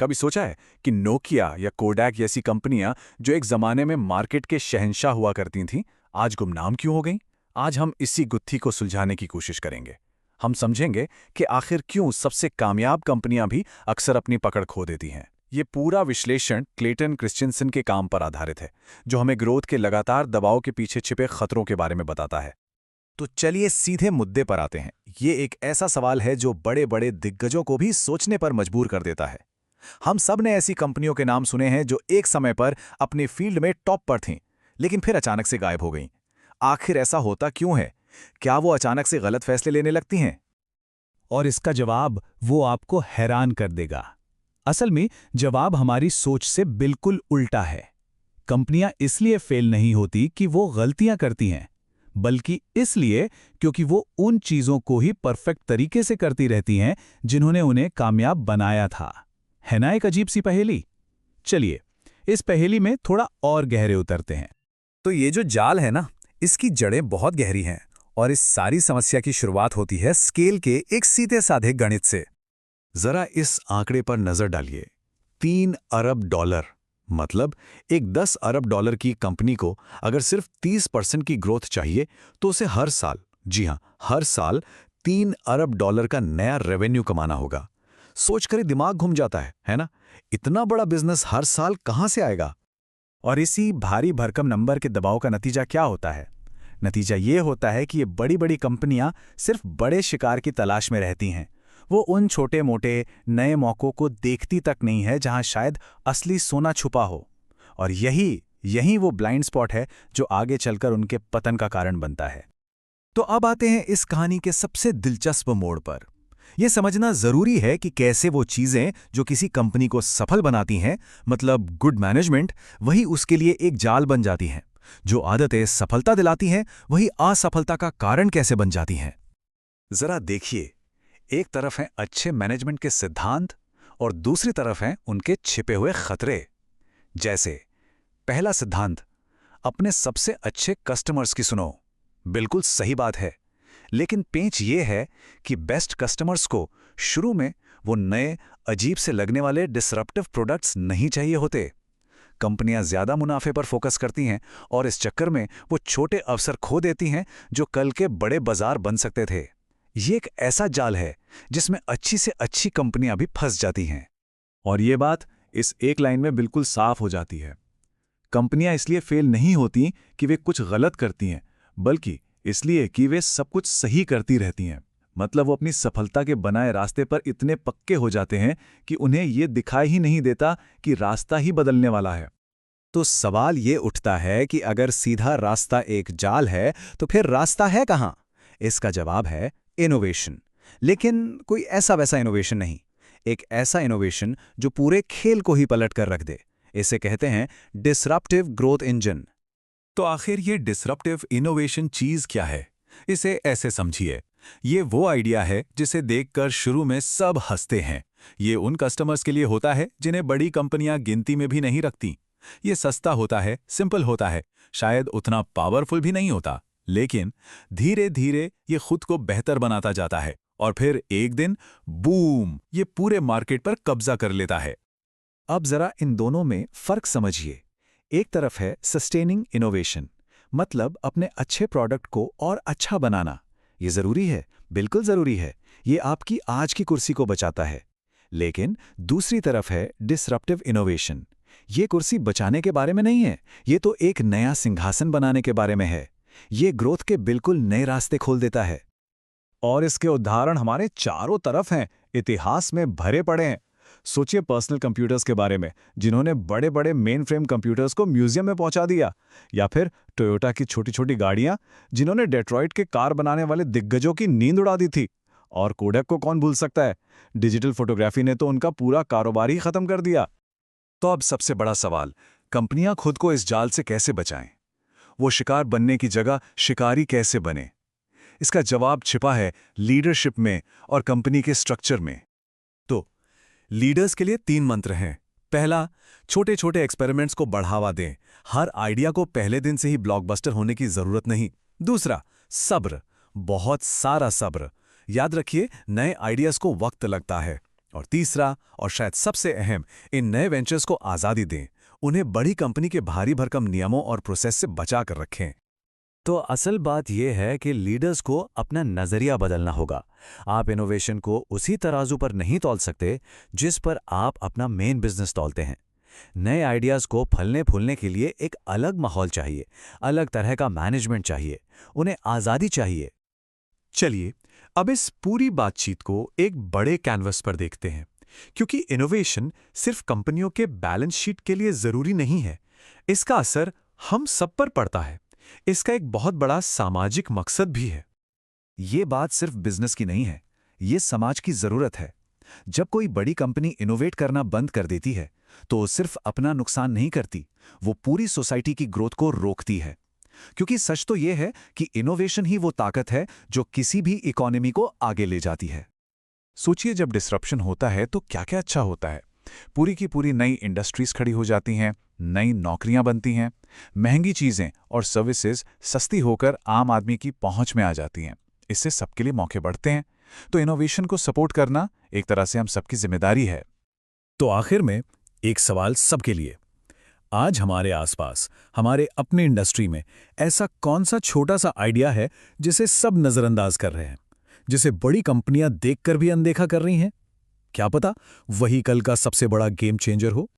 कभी सोचा है कि नोकिया या कोडैक जैसी कंपनियां जो एक जमाने में मार्केट के शहंशाह हुआ करती थीं, आज गुमनाम क्यों हो गईं? आज हम इसी गुत्थी को सुलझाने की कोशिश करेंगे। हम समझेंगे कि आखिर क्यों सबसे कामयाब कंपनियां भी अक्सर अपनी पकड़ खो देती हैं। ये पूरा विश्लेषण क्लेटन क्रिश्चियनसन के काम पर आधारित है, जो हमें ग्रोथ के लगातार दबाव के पीछे छिपे खतरों के बारे में बताता है। तो चलिए सीधे मुद्दे पर आते हैं। ये एक ऐसा सवाल है जो बड़े बड़े दिग्गजों को भी सोचने पर मजबूर कर देता है। हम सब ने ऐसी कंपनियों के नाम सुने हैं जो एक समय पर अपने फील्ड में टॉप पर थीं, लेकिन फिर अचानक से गायब हो गईं। आखिर ऐसा होता क्यों है? क्या वो अचानक से गलत फैसले लेने लगती हैं? और इसका जवाब वो आपको हैरान कर देगा। असल में जवाब हमारी सोच से बिल्कुल उल्टा है। कंपनियां इसलिए फेल नहीं होती कि वो गलतियां करती हैं, बल्कि इसलिए क्योंकि वो उन चीजों को ही परफेक्ट तरीके से करती रहती हैं जिन्होंने उन्हें कामयाब बनाया था। है ना एक अजीब सी पहेली? चलिए इस पहेली में थोड़ा और गहरे उतरते हैं। तो ये जो जाल है ना, इसकी जड़ें बहुत गहरी हैं और इस सारी समस्या की शुरुआत होती है स्केल के एक सीधे साधे गणित से। जरा इस आंकड़े पर नजर डालिए। 3 अरब डॉलर, मतलब एक 10 अरब डॉलर की कंपनी को अगर सिर्फ 30% की ग्रोथ चाहिए तो उसे हर साल, जी हां, हर साल 3 अरब डॉलर का नया रेवेन्यू कमाना होगा। सोचकर ही दिमाग घूम जाता है ना? इतना बड़ा बिजनेस हर साल कहां से आएगा? और इसी भारी भरकम नंबर के दबाव का नतीजा क्या होता है? नतीजा ये होता है कि ये बड़ी बड़ी कंपनियां सिर्फ बड़े शिकार की तलाश में रहती हैं। वो उन छोटे मोटे नए मौकों को देखती तक नहीं है जहां शायद असली सोना छुपा हो। और यही वो ब्लाइंड स्पॉट है जो आगे चलकर उनके पतन का कारण बनता है। तो अब आते हैं इस कहानी के सबसे दिलचस्प मोड़ पर। यह समझना जरूरी है कि कैसे वो चीजें जो किसी कंपनी को सफल बनाती हैं, मतलब गुड मैनेजमेंट, वही उसके लिए एक जाल बन जाती हैं। जो आदतें सफलता दिलाती हैं, वही असफलता का कारण कैसे बन जाती हैं। जरा देखिए, एक तरफ हैं अच्छे मैनेजमेंट के सिद्धांत और दूसरी तरफ हैं उनके छिपे हुए खतरे। जैसे पहला सिद्धांत, अपने सबसे अच्छे कस्टमर्स की सुनो। बिल्कुल सही बात है, लेकिन पेंच ये है कि बेस्ट कस्टमर्स को शुरू में वो नए अजीब से लगने वाले डिसरप्टिव प्रोडक्ट्स नहीं चाहिए होते। कंपनियां ज्यादा मुनाफे पर फोकस करती हैं और इस चक्कर में वो छोटे अवसर खो देती हैं जो कल के बड़े बाजार बन सकते थे। ये एक ऐसा जाल है जिसमें अच्छी से अच्छी कंपनियां भी फंस जाती हैं। और ये बात इस एक लाइन में बिल्कुल साफ हो जाती है। कंपनियां इसलिए फेल नहीं होती कि वे कुछ गलत करती हैं, बल्कि इसलिए कि वे सब कुछ सही करती रहती हैं। मतलब वो अपनी सफलता के बनाए रास्ते पर इतने पक्के हो जाते हैं कि उन्हें ये दिखाई ही नहीं देता कि रास्ता ही बदलने वाला है। तो सवाल ये उठता है कि अगर सीधा रास्ता एक जाल है तो फिर रास्ता है कहाँ? इसका जवाब है इनोवेशन। लेकिन कोई ऐसा वैसा इनोवेशन नहीं, एक ऐसा इनोवेशन जो पूरे खेल को ही पलट कर रख दे। इसे कहते हैं डिसरप्टिव ग्रोथ इंजन। तो आखिर ये डिसरप्टिव इनोवेशन चीज क्या है? इसे ऐसे समझिए, ये वो आइडिया है जिसे देखकर शुरू में सब हंसते हैं। ये उन कस्टमर्स के लिए होता है जिन्हें बड़ी कंपनियां गिनती में भी नहीं रखती। ये सस्ता होता है, सिंपल होता है, शायद उतना पावरफुल भी नहीं होता, लेकिन धीरे धीरे ये खुद को बेहतर बनाता जाता है और फिर एक दिन बूम, ये पूरे मार्केट पर कब्जा कर लेता है। अब जरा इन दोनों में फर्क समझिए। एक तरफ है सस्टेनिंग इनोवेशन, मतलब अपने अच्छे प्रोडक्ट को और अच्छा बनाना। ये जरूरी है, बिल्कुल जरूरी है। ये आपकी आज की कुर्सी को बचाता है। लेकिन दूसरी तरफ है डिसरप्टिव इनोवेशन। ये कुर्सी बचाने के बारे में नहीं है, ये तो एक नया सिंहासन बनाने के बारे में है। ये ग्रोथ के बिल्कुल नए रास्ते खोल देता है। और इसके उदाहरण हमारे चारों तरफ हैं, इतिहास में भरे पड़े हैं। सोचिए पर्सनल कंप्यूटर्स के बारे में, जिन्होंने बड़े बड़े मेन फ्रेम कंप्यूटर्स को म्यूजियम में पहुंचा दिया, या फिर टोयोटा की छोटी छोटी गाड़ियां जिन्होंने डेट्रॉइट के कार बनाने वाले दिग्गजों की नींद उड़ा दी थी। और कोडैक को कौन भूल सकता है? डिजिटल फोटोग्राफी ने तो उनका पूरा कारोबार ही खत्म कर दिया। तो अब सबसे बड़ा सवाल, कंपनियां खुद को इस जाल से कैसे बचाएं? वो शिकार बनने की जगह शिकारी कैसे बने? इसका जवाब छिपा है लीडरशिप में और कंपनी के स्ट्रक्चर में। तो लीडर्स के लिए 3 मंत्र हैं। पहला, छोटे छोटे एक्सपेरिमेंट्स को बढ़ावा दें। हर आइडिया को पहले दिन से ही ब्लॉकबस्टर होने की जरूरत नहीं। दूसरा, सब्र, बहुत सारा सब्र। याद रखिए, नए आइडियाज को वक्त लगता है। और तीसरा, और शायद सबसे अहम, इन नए वेंचर्स को आज़ादी दें, उन्हें बड़ी कंपनी के भारी भरकम नियमों और प्रोसेस से बचा कर रखें। तो असल बात यह है कि लीडर्स को अपना नज़रिया बदलना होगा। आप इनोवेशन को उसी तराजू पर नहीं तौल सकते जिस पर आप अपना मेन बिजनेस तौलते हैं। नए आइडियाज़ को फलने फूलने के लिए एक अलग माहौल चाहिए, अलग तरह का मैनेजमेंट चाहिए, उन्हें आज़ादी चाहिए। चलिए अब इस पूरी बातचीत को एक बड़े कैनवस पर देखते हैं, क्योंकि इनोवेशन सिर्फ कंपनियों के बैलेंस शीट के लिए ज़रूरी नहीं है। इसका असर हम सब पर पड़ता है। इसका एक बहुत बड़ा सामाजिक मकसद भी है। ये बात सिर्फ बिजनेस की नहीं है, ये समाज की ज़रूरत है। जब कोई बड़ी कंपनी इनोवेट करना बंद कर देती है तो सिर्फ अपना नुकसान नहीं करती, वो पूरी सोसाइटी की ग्रोथ को रोकती है। क्योंकि सच तो यह है कि इनोवेशन ही वो ताकत है जो किसी भी इकोनॉमी को आगे ले जाती है। सोचिए, जब डिसरप्शन होता है तो क्या क्या अच्छा होता है। पूरी की पूरी नई इंडस्ट्रीज खड़ी हो जाती हैं, नई नौकरियां बनती हैं, महंगी चीज़ें और सर्विसेज सस्ती होकर आम आदमी की पहुंच में आ जाती हैं। इससे सबके लिए मौके बढ़ते हैं। तो इनोवेशन को सपोर्ट करना एक तरह से हम सबकी जिम्मेदारी है। तो आखिर में एक सवाल सबके लिए। आज हमारे आसपास, हमारे अपने इंडस्ट्री में ऐसा कौन सा छोटा सा आइडिया है जिसे सब नज़रअंदाज कर रहे हैं, जिसे बड़ी कंपनियां देखकर भी अनदेखा कर रही हैं? क्या पता वही कल का सबसे बड़ा गेम चेंजर हो।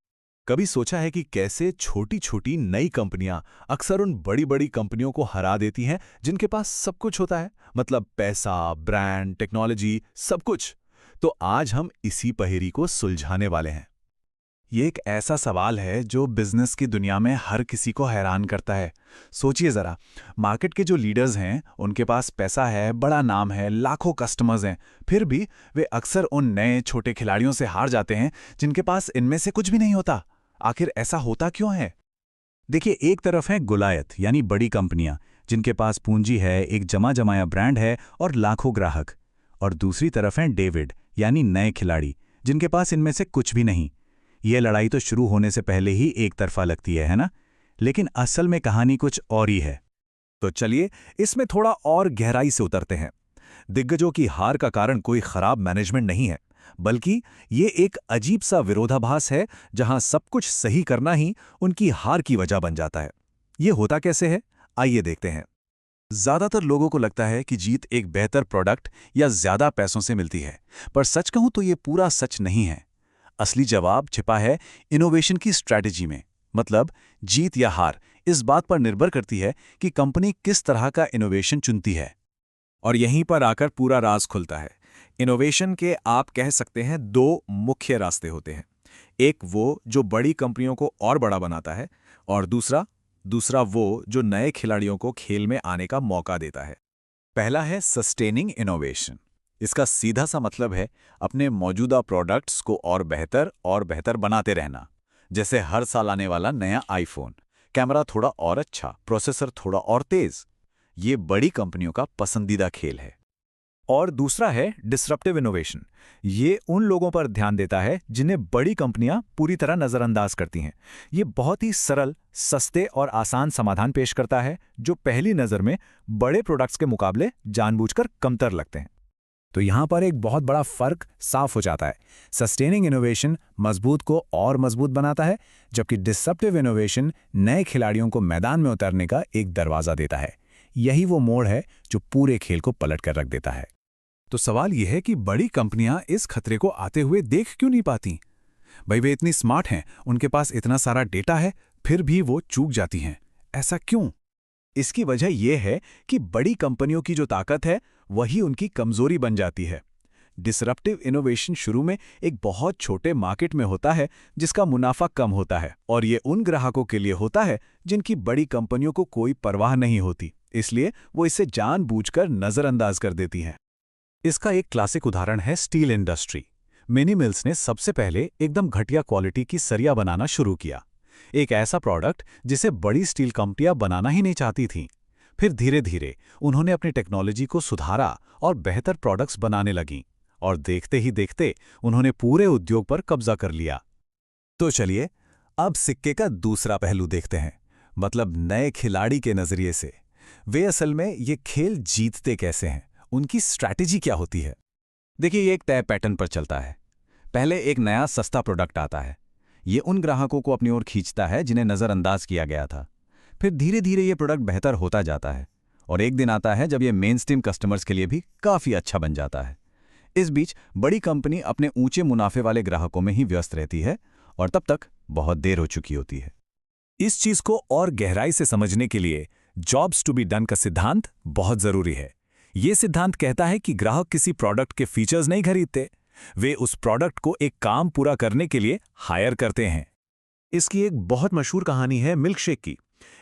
कभी सोचा है कि कैसे छोटी छोटी नई कंपनियां अक्सर उन बड़ी बड़ी कंपनियों को हरा देती हैं जिनके पास सब कुछ होता है, मतलब पैसा, ब्रांड, टेक्नोलॉजी, सब कुछ। तो आज हम इसी पहेली को सुलझाने वाले हैं। ये एक ऐसा सवाल है जो बिजनेस की दुनिया में हर किसी को हैरान करता है। सोचिए ज़रा, मार्केट के जो लीडर्स हैं उनके पास पैसा है, बड़ा नाम है, लाखों कस्टमर्स हैं, फिर भी वे अक्सर उन नए छोटे खिलाड़ियों से हार जाते हैं जिनके पास इनमें से कुछ भी नहीं होता। आखिर ऐसा होता क्यों है? देखिए, एक तरफ है गुलायत यानी बड़ी कंपनियां जिनके पास पूंजी है, एक जमा जमाया ब्रांड है और लाखों ग्राहक। और दूसरी तरफ हैं डेविड यानी नए खिलाड़ी जिनके पास इनमें से कुछ भी नहीं। ये लड़ाई तो शुरू होने से पहले ही एक तरफा लगती है ना? लेकिन असल में कहानी कुछ और ही है। तो चलिए इसमें थोड़ा और गहराई से उतरते हैं। दिग्गजों की हार का कारण कोई खराब मैनेजमेंट नहीं है, बल्कि ये एक अजीब सा विरोधाभास है जहां सब कुछ सही करना ही उनकी हार की वजह बन जाता है। ये होता कैसे है, आइए देखते हैं। ज्यादातर लोगों को लगता है कि जीत एक बेहतर प्रोडक्ट या ज्यादा पैसों से मिलती है, पर सच कहूं तो ये पूरा सच नहीं है। असली जवाब छिपा है इनोवेशन की स्ट्रैटेजी में। मतलब जीत या हार इस बात पर निर्भर करती है कि कंपनी किस तरह का इनोवेशन चुनती है। और यहीं पर आकर पूरा राज खुलता है। इनोवेशन के आप कह सकते हैं दो मुख्य रास्ते होते हैं। एक वो जो बड़ी कंपनियों को और बड़ा बनाता है, और दूसरा वो जो नए खिलाड़ियों को खेल में आने का मौका देता है। पहला है सस्टेनिंग इनोवेशन। इसका सीधा सा मतलब है अपने मौजूदा प्रोडक्ट्स को और बेहतर बनाते रहना। जैसे हर साल आने वाला नया आईफोन, कैमरा थोड़ा और अच्छा, प्रोसेसर थोड़ा और तेज। ये बड़ी कंपनियों का पसंदीदा खेल है। और दूसरा है डिसरप्टिव इनोवेशन। ये उन लोगों पर ध्यान देता है जिन्हें बड़ी कंपनियां पूरी तरह नजरअंदाज करती हैं। ये बहुत ही सरल, सस्ते और आसान समाधान पेश करता है जो पहली नज़र में बड़े प्रोडक्ट्स के मुकाबले जानबूझकर कमतर लगते हैं। तो यहां पर एक बहुत बड़ा फर्क साफ हो जाता है। सस्टेनिंग इनोवेशन मजबूत को और मजबूत बनाता है, जबकि डिसरप्टिव इनोवेशन नए खिलाड़ियों को मैदान में उतरने का एक दरवाजा देता है। यही वो मोड़ है जो पूरे खेल को पलट कर रख देता है। तो सवाल यह है कि बड़ी कंपनियां इस खतरे को आते हुए देख क्यों नहीं पाती? भाई, वे इतनी स्मार्ट हैं, उनके पास इतना सारा डेटा है, फिर भी वो चूक जाती हैं। ऐसा क्यों? इसकी वजह यह है कि बड़ी कंपनियों की जो ताकत है वही उनकी कमजोरी बन जाती है। डिसरप्टिव इनोवेशन शुरू में एक बहुत छोटे मार्केट में होता है जिसका मुनाफा कम होता है, और ये उन ग्राहकों के लिए होता है जिनकी बड़ी कंपनियों को कोई परवाह नहीं होती, इसलिए वो इसे जानबूझकर नजरअंदाज कर देती हैं। इसका एक क्लासिक उदाहरण है स्टील इंडस्ट्री। मिनी मिल्स ने सबसे पहले एकदम घटिया क्वालिटी की सरिया बनाना शुरू किया, एक ऐसा प्रोडक्ट जिसे बड़ी स्टील कंपनियां बनाना ही नहीं चाहती थीं। फिर धीरे धीरे उन्होंने अपनी टेक्नोलॉजी को सुधारा और बेहतर प्रोडक्ट्स बनाने लगीं, और देखते ही देखते उन्होंने पूरे उद्योग पर कब्जा कर लिया। तो चलिए अब सिक्के का दूसरा पहलू देखते हैं, मतलब नए खिलाड़ी के नजरिए से। वे असल में ये खेल जीतते कैसे हैं, उनकी स्ट्रैटेजी क्या होती है? देखिए, ये एक तय पैटर्न पर चलता है। पहले एक नया सस्ता प्रोडक्ट आता है। ये उन ग्राहकों को अपनी ओर खींचता है जिन्हें नज़रअंदाज किया गया था। फिर धीरे धीरे ये प्रोडक्ट बेहतर होता जाता है और एक दिन आता है जब ये मेन स्ट्रीम कस्टमर्स के लिए भी काफ़ी अच्छा बन जाता है। इस बीच बड़ी कंपनी अपने ऊंचे मुनाफे वाले ग्राहकों में ही व्यस्त रहती है और तब तक बहुत देर हो चुकी होती है। इस चीज को और गहराई से समझने के लिए जॉब्स टू बी डन का सिद्धांत बहुत जरूरी है। ये सिद्धांत कहता है कि ग्राहक किसी प्रोडक्ट के फीचर्स नहीं खरीदते, वे उस प्रोडक्ट को एक काम पूरा करने के लिए हायर करते हैं। इसकी एक बहुत मशहूर कहानी है मिल्कशेक की।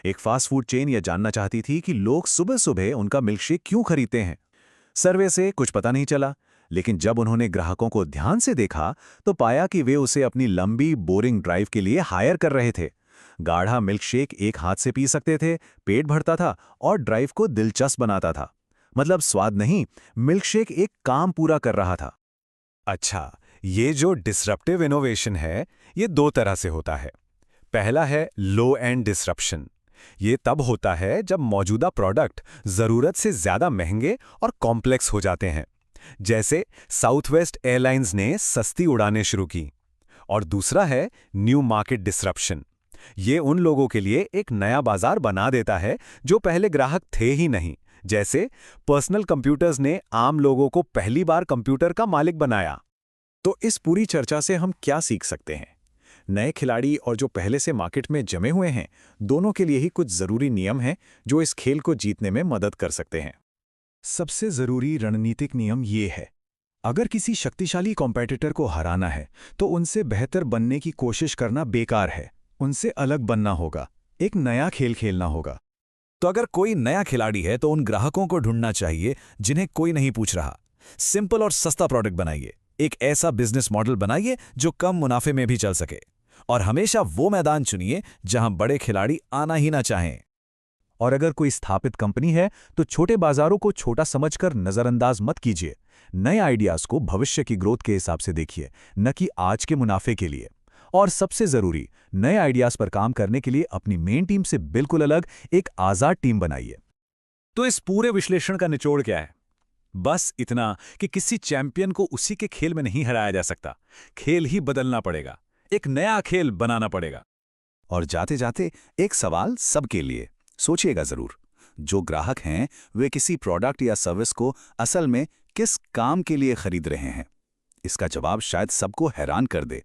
एक फास्ट फूड चेन यह जानना चाहती थी कि लोग सुबह सुबह उनका मिल्कशेक क्यों खरीदते हैं। सर्वे से कुछ पता नहीं चला, लेकिन जब उन्होंने ग्राहकों को ध्यान से देखा तो पाया कि वे उसे अपनी लंबी बोरिंग ड्राइव के लिए हायर कर रहे थे। गाढ़ा मिल्कशेक एक हाथ से पी सकते थे, पेट भरता था और ड्राइव को दिलचस्प बनाता था। मतलब स्वाद नहीं, मिल्कशेक एक काम पूरा कर रहा था। अच्छा, ये जो डिसरप्टिव इनोवेशन है, ये दो तरह से होता है। पहला है लो एंड डिसरप्शन। ये तब होता है जब मौजूदा प्रोडक्ट ज़रूरत से ज़्यादा महंगे और कॉम्प्लेक्स हो जाते हैं, जैसे साउथवेस्ट एयरलाइंस ने सस्ती उड़ानें शुरू की। और दूसरा है न्यू मार्केट डिसरप्शन। ये उन लोगों के लिए एक नया बाजार बना देता है जो पहले ग्राहक थे ही नहीं, जैसे पर्सनल कंप्यूटर्स ने आम लोगों को पहली बार कंप्यूटर का मालिक बनाया। तो इस पूरी चर्चा से हम क्या सीख सकते हैं? नए खिलाड़ी और जो पहले से मार्केट में जमे हुए हैं, दोनों के लिए ही कुछ जरूरी नियम हैं जो इस खेल को जीतने में मदद कर सकते हैं। सबसे जरूरी रणनीतिक नियम ये है, अगर किसी शक्तिशाली कॉम्पिटिटर को हराना है तो उनसे बेहतर बनने की कोशिश करना बेकार है। उनसे अलग बनना होगा, एक नया खेल खेलना होगा। तो अगर कोई नया खिलाड़ी है तो उन ग्राहकों को ढूंढना चाहिए जिन्हें कोई नहीं पूछ रहा। सिंपल और सस्ता प्रोडक्ट बनाइए, एक ऐसा बिजनेस मॉडल बनाइए जो कम मुनाफे में भी चल सके, और हमेशा वो मैदान चुनिए जहां बड़े खिलाड़ी आना ही ना चाहें। और अगर कोई स्थापित कंपनी है तो छोटे बाजारों को छोटा समझकर नजरअंदाज मत कीजिए। नए आइडियाज को भविष्य की ग्रोथ के हिसाब से देखिए, न कि आज के मुनाफे के लिए। और सबसे जरूरी, नए आइडियाज पर काम करने के लिए अपनी मेन टीम से बिल्कुल अलग एक आजाद टीम बनाइए। तो इस पूरे विश्लेषण का निचोड़ क्या है? बस इतना कि किसी चैंपियन को उसी के खेल में नहीं हराया जा सकता। खेल ही बदलना पड़ेगा, एक नया खेल बनाना पड़ेगा। और जाते जाते एक सवाल सबके लिए सोचिएगा जरूर, जो ग्राहक हैं वे किसी प्रोडक्ट या सर्विस को असल में किस काम के लिए खरीद रहे हैं? इसका जवाब शायद सबको हैरान कर दे।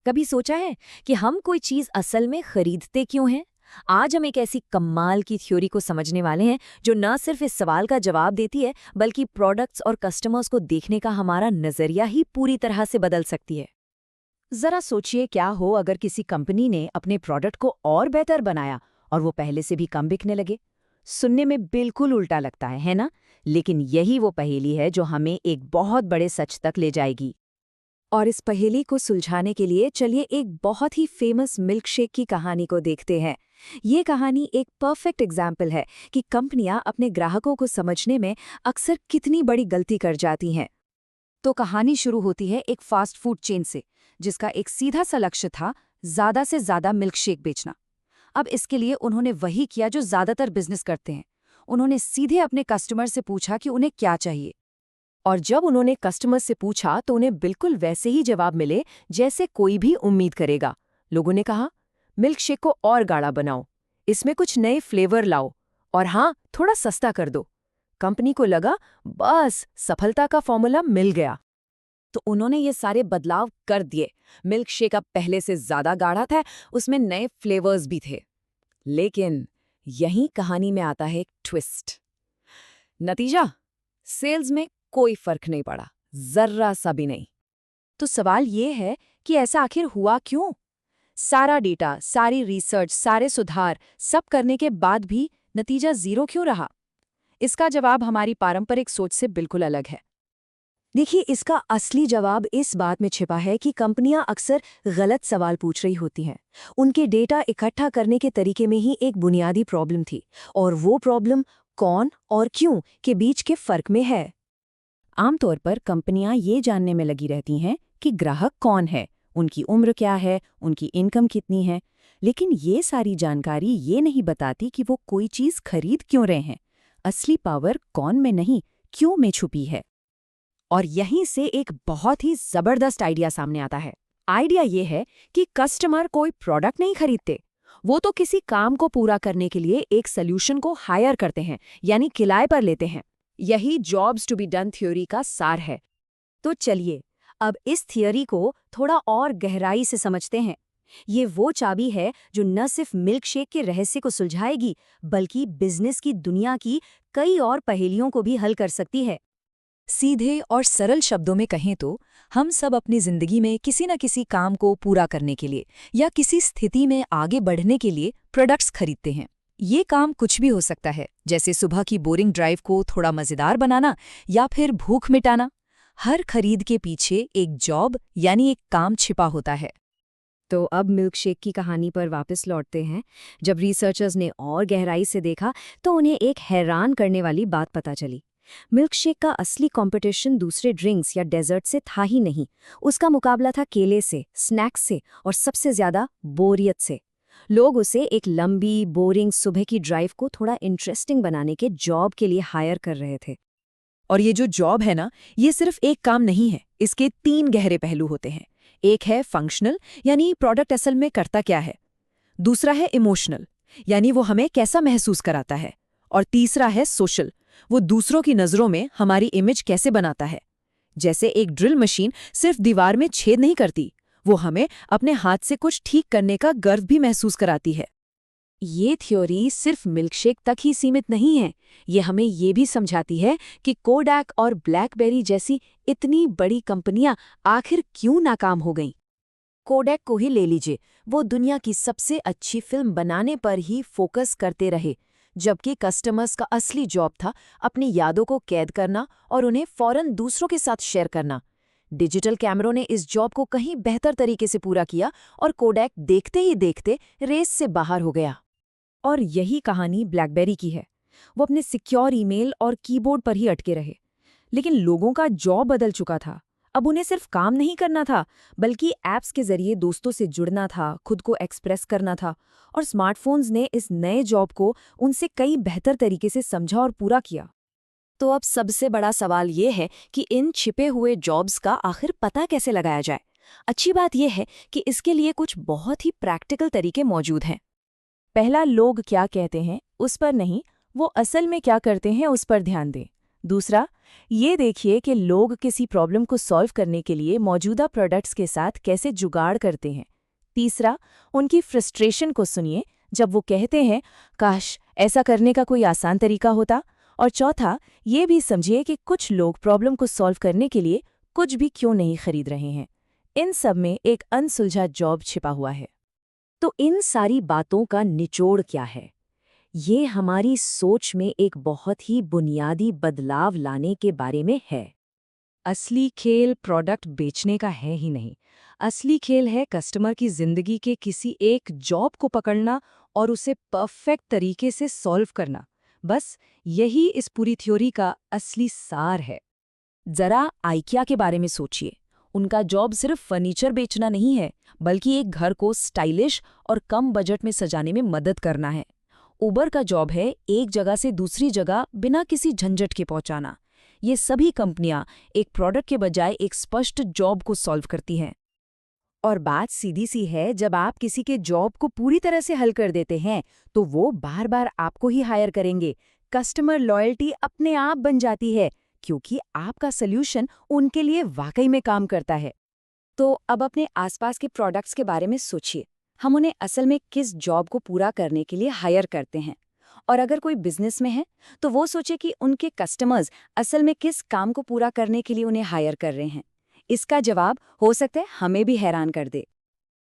कभी सोचा है कि हम कोई चीज असल में खरीदते क्यों हैं? आज हम एक ऐसी कमाल की थ्योरी को समझने वाले हैं जो न सिर्फ इस सवाल का जवाब देती है, बल्कि प्रोडक्ट्स और कस्टमर्स को देखने का हमारा नजरिया ही पूरी तरह से बदल सकती है। जरा सोचिए, क्या हो अगर किसी कंपनी ने अपने प्रोडक्ट को और बेहतर बनाया और वो पहले से भी कम बिकने लगे? सुनने में बिल्कुल उल्टा लगता है ना? लेकिन यही वो पहेली है जो हमें एक बहुत बड़े सच तक ले जाएगी। और इस पहेली को सुलझाने के लिए चलिए एक बहुत ही फेमस मिल्कशेक की कहानी को देखते हैं। ये कहानी एक परफेक्ट एग्जाम्पल है कि कंपनियां अपने ग्राहकों को समझने में अक्सर कितनी बड़ी गलती कर जाती हैं। तो कहानी शुरू होती है एक फास्ट फूड चेन से, जिसका एक सीधा सा लक्ष्य था, ज़्यादा से ज़्यादा मिल्कशेक बेचना। अब इसके लिए उन्होंने वही किया जो ज़्यादातर बिजनेस करते हैं। उन्होंने सीधे अपने कस्टमर से पूछा कि उन्हें क्या चाहिए। और जब उन्होंने कस्टमर से पूछा तो उन्हें बिल्कुल वैसे ही जवाब मिले जैसे कोई भी उम्मीद करेगा। लोगों ने कहा, मिल्कशेक को और गाढ़ा बनाओ, इसमें कुछ नए फ्लेवर लाओ, और हाँ, थोड़ा सस्ता कर दो। कंपनी को लगा बस सफलता का फॉर्मूला मिल गया। तो उन्होंने ये सारे बदलाव कर दिए। मिल्कशेक अब पहले से ज्यादा गाढ़ा था, उसमें नए फ्लेवर्स भी थे। लेकिन यहीं कहानी में आता है एक ट्विस्ट। नतीजा, सेल्स में कोई फर्क नहीं पड़ा, जर्रा सा भी नहीं। तो सवाल ये है कि ऐसा आखिर हुआ क्यों? सारा डेटा, सारी रिसर्च, सारे सुधार, सब करने के बाद भी नतीजा जीरो क्यों रहा? इसका जवाब हमारी पारंपरिक सोच से बिल्कुल अलग है। देखिए, इसका असली जवाब इस बात में छिपा है कि कंपनियां अक्सर गलत सवाल पूछ रही होती हैं। उनके डेटा इकट्ठा करने के तरीके में ही एक बुनियादी प्रॉब्लम थी, और वो प्रॉब्लम कौन और क्यों के बीच के फर्क में है। आमतौर पर कंपनियां ये जानने में लगी रहती हैं कि ग्राहक कौन है, उनकी उम्र क्या है, उनकी इनकम कितनी है, लेकिन ये सारी जानकारी ये नहीं बताती कि वो कोई चीज़ खरीद क्यों रहे हैं। असली पावर कौन में नहीं, क्यों में छुपी है। और यहीं से एक बहुत ही जबरदस्त आइडिया सामने आता है। आइडिया ये है कि कस्टमर कोई प्रोडक्ट नहीं खरीदते, वो तो किसी काम को पूरा करने के लिए एक सॉल्यूशन को हायर करते हैं, यानी किराए पर लेते हैं। यही जॉब्स टू बी डन थ्योरी का सार है। तो चलिए अब इस थियरी को थोड़ा और गहराई से समझते हैं। ये वो चाबी है जो न सिर्फ मिल्कशेक के रहस्य को सुलझाएगी, बल्कि बिजनेस की दुनिया की कई और पहेलियों को भी हल कर सकती है। सीधे और सरल शब्दों में कहें तो हम सब अपनी जिंदगी में किसी न किसी काम को पूरा करने के लिए या किसी स्थिति में आगे बढ़ने के लिए प्रोडक्ट्स खरीदते हैं। ये काम कुछ भी हो सकता है, जैसे सुबह की बोरिंग ड्राइव को थोड़ा मजेदार बनाना या फिर भूख मिटाना। हर खरीद के पीछे एक जॉब यानी एक काम छिपा होता है। तो अब मिल्कशेक की कहानी पर वापस लौटते हैं। जब रिसर्चर्स ने और गहराई से देखा तो उन्हें एक हैरान करने वाली बात पता चली। मिल्कशेक का असली कंपटीशन दूसरे ड्रिंक्स या डेजर्ट से था ही नहीं, उसका मुकाबला था केले से, स्नैक्स से और सबसे ज्यादा बोरियत से। लोग उसे एक लंबी बोरिंग सुबह की ड्राइव को थोड़ा इंटरेस्टिंग बनाने के जॉब के लिए हायर कर रहे थे। और ये जो जॉब है ना, ये सिर्फ एक काम नहीं है, इसके 3 गहरे पहलू होते हैं। एक है फंक्शनल, यानी प्रोडक्ट असल में करता क्या है। दूसरा है इमोशनल, यानी वो हमें कैसा महसूस कराता है। और तीसरा है सोशल, वो दूसरों की नज़रों में हमारी इमेज कैसे बनाता है। जैसे एक ड्रिल मशीन सिर्फ दीवार में छेद नहीं करती, वो हमें अपने हाथ से कुछ ठीक करने का गर्व भी महसूस कराती है। ये थ्योरी सिर्फ मिल्कशेक तक ही सीमित नहीं है, ये हमें ये भी समझाती है कि कोडैक और ब्लैकबेरी जैसी इतनी बड़ी कंपनियां आखिर क्यों नाकाम हो गईं। कोडैक को ही ले लीजिए, वो दुनिया की सबसे अच्छी फिल्म बनाने पर ही फोकस करते रहे, जबकि कस्टमर्स का असली जॉब था अपनी यादों को कैद करना और उन्हें फौरन दूसरों के साथ शेयर करना। डिजिटल कैमरों ने इस जॉब को कहीं बेहतर तरीके से पूरा किया और कोडैक देखते ही देखते रेस से बाहर हो गया। और यही कहानी ब्लैकबेरी की है। वो अपने सिक्योर ईमेल और कीबोर्ड पर ही अटके रहे, लेकिन लोगों का जॉब बदल चुका था। अब उन्हें सिर्फ काम नहीं करना था, बल्कि ऐप्स के जरिए दोस्तों से जुड़ना था, खुद को एक्सप्रेस करना था। और स्मार्टफोन्स ने इस नए जॉब को उनसे कई बेहतर तरीके से समझा और पूरा किया। तो अब सबसे बड़ा सवाल ये है कि इन छिपे हुए जॉब्स का आखिर पता कैसे लगाया जाए। अच्छी बात यह है कि इसके लिए कुछ बहुत ही प्रैक्टिकल तरीके मौजूद हैं। पहला, लोग क्या कहते हैं उस पर नहीं, वो असल में क्या करते हैं उस पर ध्यान दें। दूसरा, ये देखिए कि लोग किसी प्रॉब्लम को सॉल्व करने के लिए मौजूदा प्रोडक्ट्स के साथ कैसे जुगाड़ करते हैं। तीसरा, उनकी फ्रस्ट्रेशन को सुनिए जब वो कहते हैं काश ऐसा करने का कोई आसान तरीका होता। और चौथा, ये भी समझिए कि कुछ लोग प्रॉब्लम को सॉल्व करने के लिए कुछ भी क्यों नहीं खरीद रहे हैं। इन सब में एक अनसुलझा जॉब छिपा हुआ है। तो इन सारी बातों का निचोड़ क्या है? ये हमारी सोच में एक बहुत ही बुनियादी बदलाव लाने के बारे में है। असली खेल प्रोडक्ट बेचने का है ही नहीं, असली खेल है कस्टमर की जिंदगी के किसी एक जॉब को पकड़ना और उसे परफेक्ट तरीके से सॉल्व करना। बस यही इस पूरी थ्योरी का असली सार है। जरा आइकिया के बारे में सोचिए। उनका जॉब सिर्फ फर्नीचर बेचना नहीं है, बल्कि एक घर को स्टाइलिश और कम बजट में सजाने में मदद करना है। उबर का जॉब है एक जगह से दूसरी जगह बिना किसी झंझट के पहुंचाना। ये सभी कंपनियां एक प्रोडक्ट के बजाय एक स्पष्ट जॉब को सॉल्व करती हैं। और बात सीधी सी है, जब आप किसी के जॉब को पूरी तरह से हल कर देते हैं तो वो बार बार आपको ही हायर करेंगे। कस्टमर लॉयल्टी अपने आप बन जाती है, क्योंकि आपका सल्यूशन उनके लिए वाकई में काम करता है। तो अब अपने आसपास के प्रोडक्ट्स के बारे में सोचिए। हम उन्हें असल में किस जॉब को पूरा करने के लिए हायर करते हैं। और अगर कोई बिजनेस में है तो वो सोचे कि उनके कस्टमर्स असल में किस काम को पूरा करने के लिए उन्हें हायर कर रहे हैं। इसका जवाब हो सकता है हमें भी हैरान कर दे।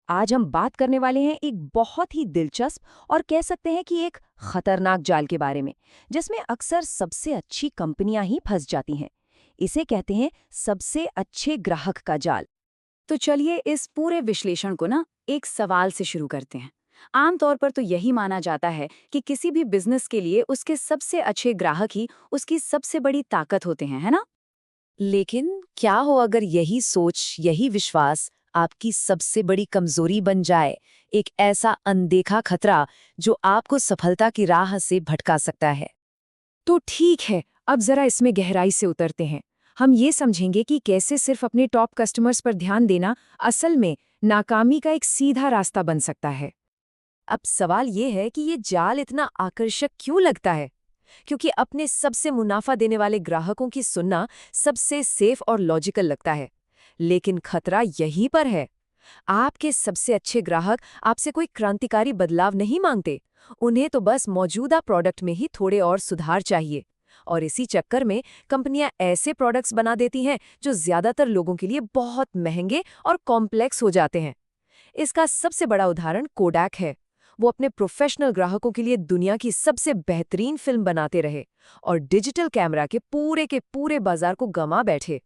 आज हम बात करने वाले हैं एक बहुत ही दिलचस्प और कह सकते हैं कि एक खतरनाक जाल के बारे में, जिसमें अक्सर सबसे अच्छी कंपनियां ही फंस जाती हैं। इसे कहते हैं सबसे अच्छे ग्राहक का जाल। तो चलिए इस पूरे विश्लेषण को एक सवाल से शुरू करते हैं। आमतौर पर तो यही माना जाता है कि किसी भी बिजनेस के लिए उसके सबसे अच्छे ग्राहक ही उसकी सबसे बड़ी ताकत होते हैं, है ना? लेकिन क्या हो अगर यही सोच, यही विश्वास आपकी सबसे बड़ी कमजोरी बन जाए, एक ऐसा अनदेखा खतरा जो आपको सफलता की राह से भटका सकता है? तो ठीक है, अब जरा इसमें गहराई से उतरते हैं। हम ये समझेंगे कि कैसे सिर्फ अपने टॉप कस्टमर्स पर ध्यान देना असल में नाकामी का एक सीधा रास्ता बन सकता है। अब सवाल ये है कि ये जाल इतना आकर्षक क्यों लगता है? क्योंकि अपने सबसे मुनाफा देने वाले ग्राहकों की सुनना सबसे सेफ और लॉजिकल लगता है। लेकिन खतरा यहीं पर है। आपके सबसे अच्छे ग्राहक आपसे कोई क्रांतिकारी बदलाव नहीं मांगते। उन्हें तो बस मौजूदा प्रोडक्ट में ही थोड़े और सुधार चाहिए। और इसी चक्कर में कंपनियां ऐसे प्रोडक्ट्स बना देती हैं जो ज्यादातर लोगों के लिए बहुत महंगे और कॉम्प्लेक्स हो जाते हैं। इसका सबसे बड़ा उदाहरण कोडैक है। वो अपने प्रोफेशनल ग्राहकों के लिए दुनिया की सबसे बेहतरीन फिल्म बनाते रहे और डिजिटल कैमरा के पूरे बाजार को गंवा बैठे।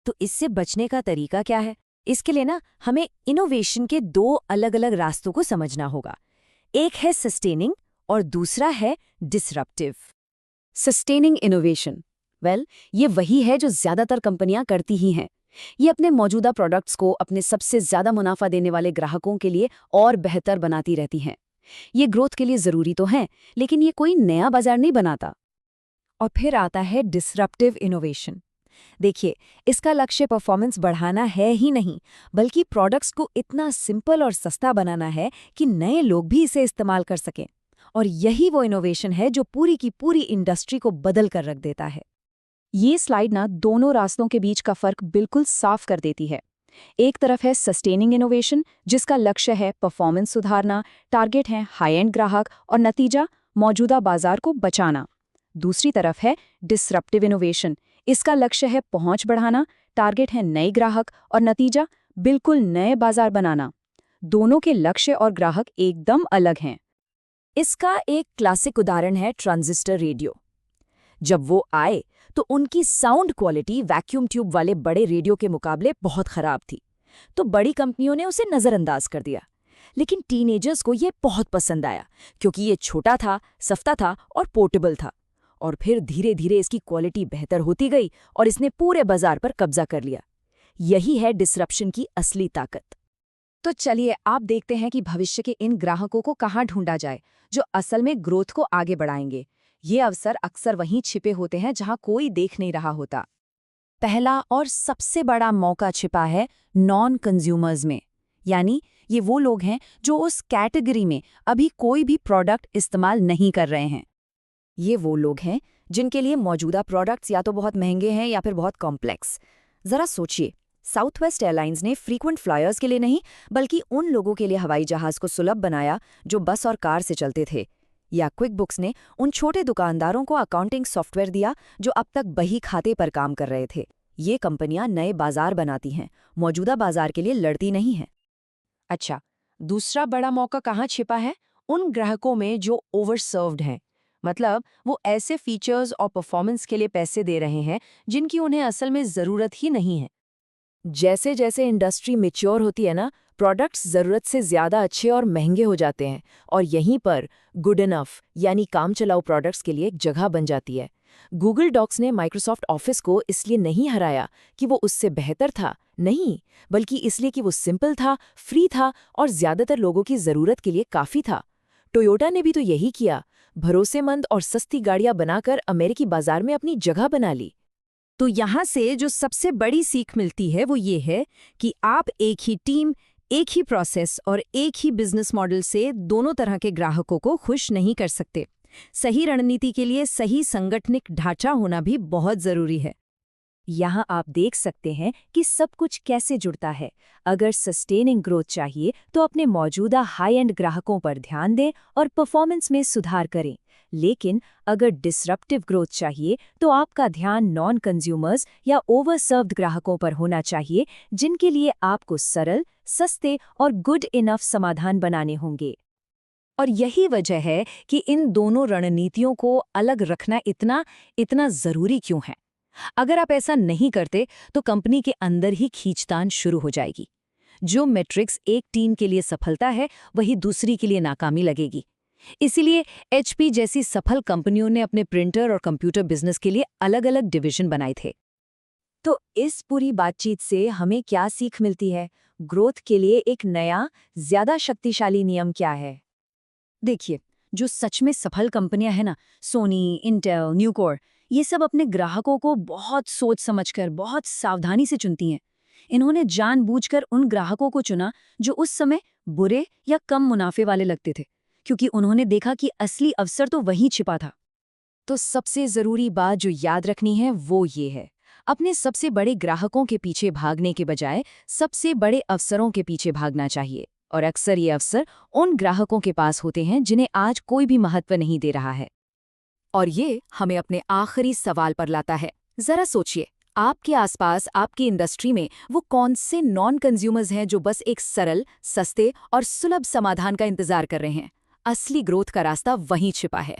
तो इससे बचने का तरीका क्या है? इसके लिए ना हमें इनोवेशन के दो अलग-अलग रास्तों को समझना होगा। एक है सस्टेनिंग और दूसरा है डिसरप्टिव। सस्टेनिंग इनोवेशन, ये वही है जो ज्यादातर कंपनियां करती ही हैं। ये अपने मौजूदा प्रोडक्ट्स को अपने सबसे ज्यादा मुनाफा देने वाले ग्राहकों के लिए और बेहतर बनाती रहती हैं। ये ग्रोथ के लिए जरूरी तो है, लेकिन ये कोई नया बाजार नहीं बनाता। और फिर आता है डिसरप्टिव इनोवेशन। देखिए, इसका लक्ष्य परफॉर्मेंस बढ़ाना है ही नहीं, बल्कि प्रोडक्ट्स को इतना सिंपल और सस्ता बनाना है कि नए लोग भी इसे इस्तेमाल कर सकें। और यही वो इनोवेशन है जो पूरी की पूरी इंडस्ट्री को बदल कर रख देता है। ये स्लाइड ना दोनों रास्तों के बीच का फर्क बिल्कुल साफ कर देती है। एक तरफ है सस्टेनिंग इनोवेशन, जिसका लक्ष्य है परफॉर्मेंस सुधारना, टारगेट है हाई एंड ग्राहक और नतीजा मौजूदा बाजार को बचाना। दूसरी तरफ है डिसरप्टिव इनोवेशन, इसका लक्ष्य है पहुंच बढ़ाना, टारगेट है नए ग्राहक और नतीजा बिल्कुल नए बाजार बनाना। दोनों के लक्ष्य और ग्राहक एकदम अलग हैं। इसका एक क्लासिक उदाहरण है ट्रांजिस्टर रेडियो। जब वो आए तो उनकी साउंड क्वालिटी वैक्यूम ट्यूब वाले बड़े रेडियो के मुकाबले बहुत खराब थी, तो बड़ी कंपनियों ने उसे नज़रअंदाज कर दिया। लेकिन टीनेजर्स को ये बहुत पसंद आया, क्योंकि ये छोटा था, सस्ता था और पोर्टेबल था। और फिर धीरे धीरे इसकी क्वालिटी बेहतर होती गई और इसने पूरे बाजार पर कब्जा कर लिया। यही है डिसरप्शन की असली ताकत। तो चलिए आप देखते हैं कि भविष्य के इन ग्राहकों को कहाँ ढूंढा जाए, जो असल में ग्रोथ को आगे बढ़ाएंगे। ये अवसर अक्सर वहीं छिपे होते हैं जहां कोई देख नहीं रहा होता। पहला और सबसे बड़ा मौका छिपा है नॉन कंज्यूमर्स में, यानी ये वो लोग हैं जो उस कैटेगरी में अभी कोई भी प्रोडक्ट इस्तेमाल नहीं कर रहे हैं। ये वो लोग हैं जिनके लिए मौजूदा प्रोडक्ट्स या तो बहुत महंगे हैं या फिर बहुत कॉम्प्लेक्स। जरा सोचिए, साउथवेस्ट एयरलाइंस ने फ्रीक्वेंट फ्लायर्स के लिए नहीं, बल्कि उन लोगों के लिए हवाई जहाज को सुलभ बनाया जो बस और कार से चलते थे। या क्विकबुक्स ने उन छोटे दुकानदारों को अकाउंटिंग सॉफ्टवेयर दिया जो अब तक बही खाते पर काम कर रहे थे। ये कंपनियां नए बाजार बनाती हैं, मौजूदा बाजार के लिए लड़ती नहीं हैं। अच्छा, दूसरा बड़ा मौका कहाँ छिपा है? उन ग्राहकों में जो ओवरसर्व्ड हैं। मतलब वो ऐसे फीचर्स और परफॉर्मेंस के लिए पैसे दे रहे हैं जिनकी उन्हें असल में ज़रूरत ही नहीं है। जैसे जैसे इंडस्ट्री मैच्योर होती है ना, प्रोडक्ट्स ज़रूरत से ज़्यादा अच्छे और महंगे हो जाते हैं, और यहीं पर गुड इनफ यानी काम चलाऊ प्रोडक्ट्स के लिए एक जगह बन जाती है। गूगल डॉक्स ने माइक्रोसॉफ्ट ऑफिस को इसलिए नहीं हराया कि वो उससे बेहतर था, नहीं, बल्कि इसलिए कि वो सिंपल था, फ्री था और ज़्यादातर लोगों की ज़रूरत के लिए काफ़ी था। टोयोटा ने भी तो यही किया, भरोसेमंद और सस्ती गाड़ियां बनाकर अमेरिकी बाजार में अपनी जगह बना ली। तो यहाँ से जो सबसे बड़ी सीख मिलती है वो ये है कि आप एक ही टीम, एक ही प्रोसेस और एक ही बिजनेस मॉडल से दोनों तरह के ग्राहकों को खुश नहीं कर सकते। सही रणनीति के लिए सही संगठनिक ढांचा होना भी बहुत जरूरी है। यहाँ आप देख सकते हैं कि सब कुछ कैसे जुड़ता है। अगर सस्टेनिंग ग्रोथ चाहिए तो अपने मौजूदा हाई एंड ग्राहकों पर ध्यान दें और परफॉर्मेंस में सुधार करें। लेकिन अगर डिसरप्टिव ग्रोथ चाहिए तो आपका ध्यान नॉन कंज्यूमर्स या ओवरसर्व्ड ग्राहकों पर होना चाहिए, जिनके लिए आपको सरल, सस्ते और गुड इनफ समाधान बनाने होंगे। और यही वजह है कि इन दोनों रणनीतियों को अलग रखना इतना जरूरी क्यों है। अगर आप ऐसा नहीं करते तो कंपनी के अंदर ही खींचतान शुरू हो जाएगी। जो मैट्रिक्स एक टीम के लिए सफलता है वही दूसरी के लिए नाकामी लगेगी। इसीलिए HP जैसी सफल कंपनियों ने अपने प्रिंटर और कंप्यूटर बिजनेस के लिए अलग-अलग डिवीजन बनाए थे। तो इस पूरी बातचीत से हमें क्या सीख मिलती है? ग्रोथ के लिए एक नया, ज्यादा शक्तिशाली नियम क्या है? देखिए, जो सच में सफल कंपनियां हैं ना, सोनी, इंटेल, न्यूकोर, ये सब अपने ग्राहकों को बहुत सोच समझकर, बहुत सावधानी से चुनती हैं। इन्होंने जानबूझकर उन ग्राहकों को चुना जो उस समय बुरे या कम मुनाफे वाले लगते थे, क्योंकि उन्होंने देखा कि असली अवसर तो वहीं छिपा था। तो सबसे जरूरी बात जो याद रखनी है वो ये है, अपने सबसे बड़े ग्राहकों के पीछे भागने के बजाय सबसे बड़े अवसरों के पीछे भागना चाहिए। और अक्सर ये अवसर उन ग्राहकों के पास होते हैं जिन्हें आज कोई भी महत्व नहीं दे रहा है। और ये हमें अपने आखिरी सवाल पर लाता है। जरा सोचिए, आपके आसपास, आपकी इंडस्ट्री में वो कौन से नॉन कंज्यूमर्स हैं जो बस एक सरल, सस्ते और सुलभ समाधान का इंतजार कर रहे हैं? असली ग्रोथ का रास्ता वहीं छिपा है।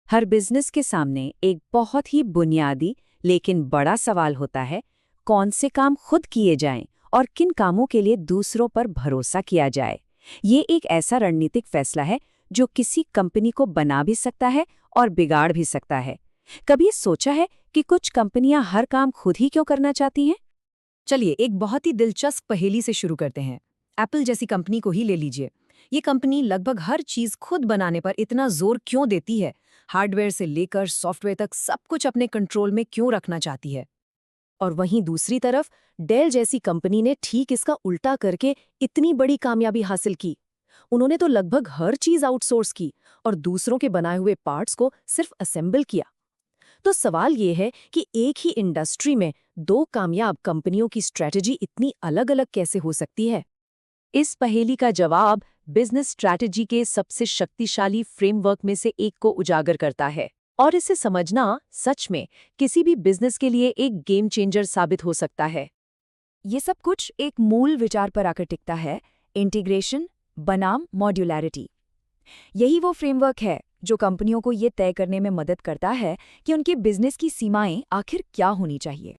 हर बिजनेस के सामने एक बहुत ही बुनियादी लेकिन बड़ा सवाल होता है, कौन से काम खुद किए जाएं और किन कामों के लिए दूसरों पर भरोसा किया जाए। ये एक ऐसा रणनीतिक फैसला है जो किसी कंपनी को बना भी सकता है और बिगाड़ भी सकता है। कभी सोचा है कि कुछ कंपनियां हर काम खुद ही क्यों करना चाहती हैं? चलिए एक बहुत ही दिलचस्प पहेली से शुरू करते हैं। एप्पल जैसी कंपनी को ही ले लीजिए। ये कंपनी लगभग हर चीज खुद बनाने पर इतना जोर क्यों देती है? हार्डवेयर से लेकर सॉफ्टवेयर तक सब कुछ अपने कंट्रोल में क्यों रखना चाहती है? और वहीं दूसरी तरफ डेल जैसी कंपनी ने ठीक इसका उल्टा करके इतनी बड़ी कामयाबी हासिल की। उन्होंने तो लगभग हर चीज आउटसोर्स की और दूसरों के बनाए हुए पार्ट्स को सिर्फ असेंबल किया। तो सवाल ये है कि एक ही इंडस्ट्री में दो कामयाब कंपनियों की स्ट्रैटेजी इतनी अलग-अलग कैसे हो सकती है? इस पहेली का जवाब बिजनेस स्ट्रैटेजी के सबसे शक्तिशाली फ्रेमवर्क में से एक को उजागर करता है, और इसे समझना सच में किसी भी बिजनेस के लिए एक गेम चेंजर साबित हो सकता है। ये सब कुछ एक मूल विचार पर आकर टिकता है, इंटीग्रेशन बनाम मॉड्यूलैरिटी। यही वो फ्रेमवर्क है जो कंपनियों को ये तय करने में मदद करता है कि उनके बिजनेस की सीमाएं आखिर क्या होनी चाहिए।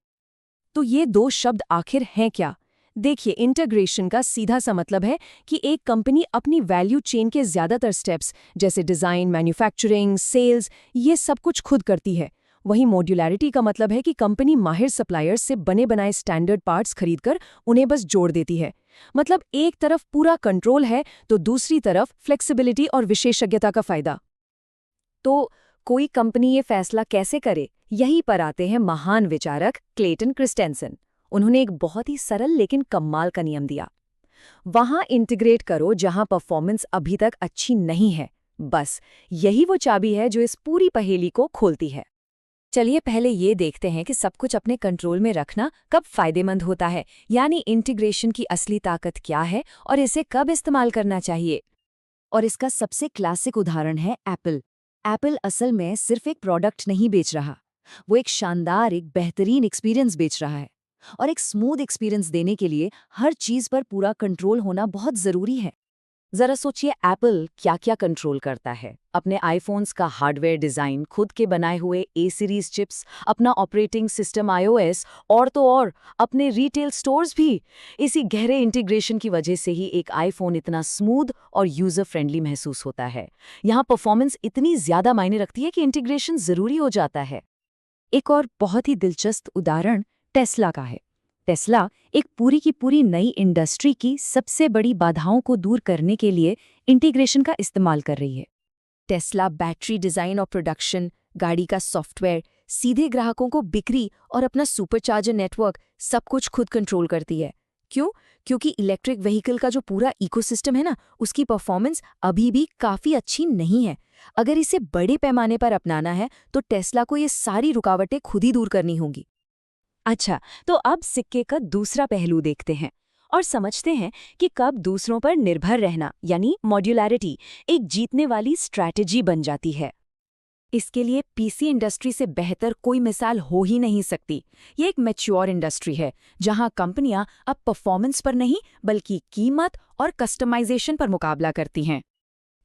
तो ये दो शब्द आखिर हैं क्या? देखिए, इंटीग्रेशन का सीधा सा मतलब है कि एक कंपनी अपनी वैल्यू चेन के ज्यादातर स्टेप्स जैसे डिजाइन, मैन्युफैक्चरिंग, सेल्स, ये सब कुछ खुद करती है। वहीं मॉड्यूलैरिटी का मतलब है कि कंपनी माहिर सप्लायर्स से बने बनाए स्टैंडर्ड पार्ट्स खरीदकर उन्हें बस जोड़ देती है। मतलब एक तरफ पूरा कंट्रोल है तो दूसरी तरफ फ्लेक्सिबिलिटी और विशेषज्ञता का फायदा। तो कोई कंपनी ये फैसला कैसे करे? यहीं पर आते हैं महान विचारक क्लेटन क्रिस्टेंसन। उन्होंने एक बहुत ही सरल लेकिन कमाल का नियम दिया। वहां इंटीग्रेट करो जहां परफॉर्मेंस अभी तक अच्छी नहीं है। बस यही वो चाबी है जो इस पूरी पहेली को खोलती है। चलिए पहले ये देखते हैं कि सब कुछ अपने कंट्रोल में रखना कब फायदेमंद होता है, यानी इंटीग्रेशन की असली ताकत क्या है और इसे कब इस्तेमाल करना चाहिए। और इसका सबसे क्लासिक उदाहरण है एप्पल। एप्पल असल में सिर्फ एक प्रोडक्ट नहीं बेच रहा, वो एक शानदार, एक बेहतरीन एक्सपीरियंस बेच रहा है। और एक स्मूथ एक्सपीरियंस देने के लिए हर चीज पर पूरा कंट्रोल होना बहुत जरूरी है। जरा सोचिए, एप्पल क्या क्या कंट्रोल करता है? अपने आईफोन्स का हार्डवेयर डिजाइन, खुद के बनाए हुए ए सीरीज चिप्स, अपना ऑपरेटिंग सिस्टम iOS, और तो और अपने रिटेल स्टोर्स भी। इसी गहरे इंटीग्रेशन की वजह से ही एक आईफोन इतना स्मूथ और यूजर फ्रेंडली महसूस होता है। यहाँ परफॉर्मेंस इतनी ज्यादा मायने रखती है कि इंटीग्रेशन जरूरी हो जाता है। एक और बहुत ही दिलचस्प उदाहरण टेस्ला का है। टेस्ला एक पूरी की पूरी नई इंडस्ट्री की सबसे बड़ी बाधाओं को दूर करने के लिए इंटीग्रेशन का इस्तेमाल कर रही है। टेस्ला बैटरी डिजाइन और प्रोडक्शन, गाड़ी का सॉफ्टवेयर, सीधे ग्राहकों को बिक्री और अपना सुपरचार्जर नेटवर्क सब कुछ खुद कंट्रोल करती है। क्यों? क्योंकि इलेक्ट्रिक व्हीकल का जो पूरा इकोसिस्टम है ना, उसकी परफॉर्मेंस अभी भी काफी अच्छी नहीं है। अगर इसे बड़े पैमाने पर अपनाना है तो टेस्ला को ये सारी रुकावटें खुद ही दूर करनी होंगी। अच्छा, तो अब सिक्के का दूसरा पहलू देखते हैं और समझते हैं कि कब दूसरों पर निर्भर रहना यानी मॉड्यूलैरिटी एक जीतने वाली स्ट्रैटेजी बन जाती है। इसके लिए पीसी इंडस्ट्री से बेहतर कोई मिसाल हो ही नहीं सकती। ये एक मैच्योर इंडस्ट्री है जहां कंपनियां अब परफॉर्मेंस पर नहीं बल्कि कीमत और कस्टमाइजेशन पर मुकाबला करती हैं।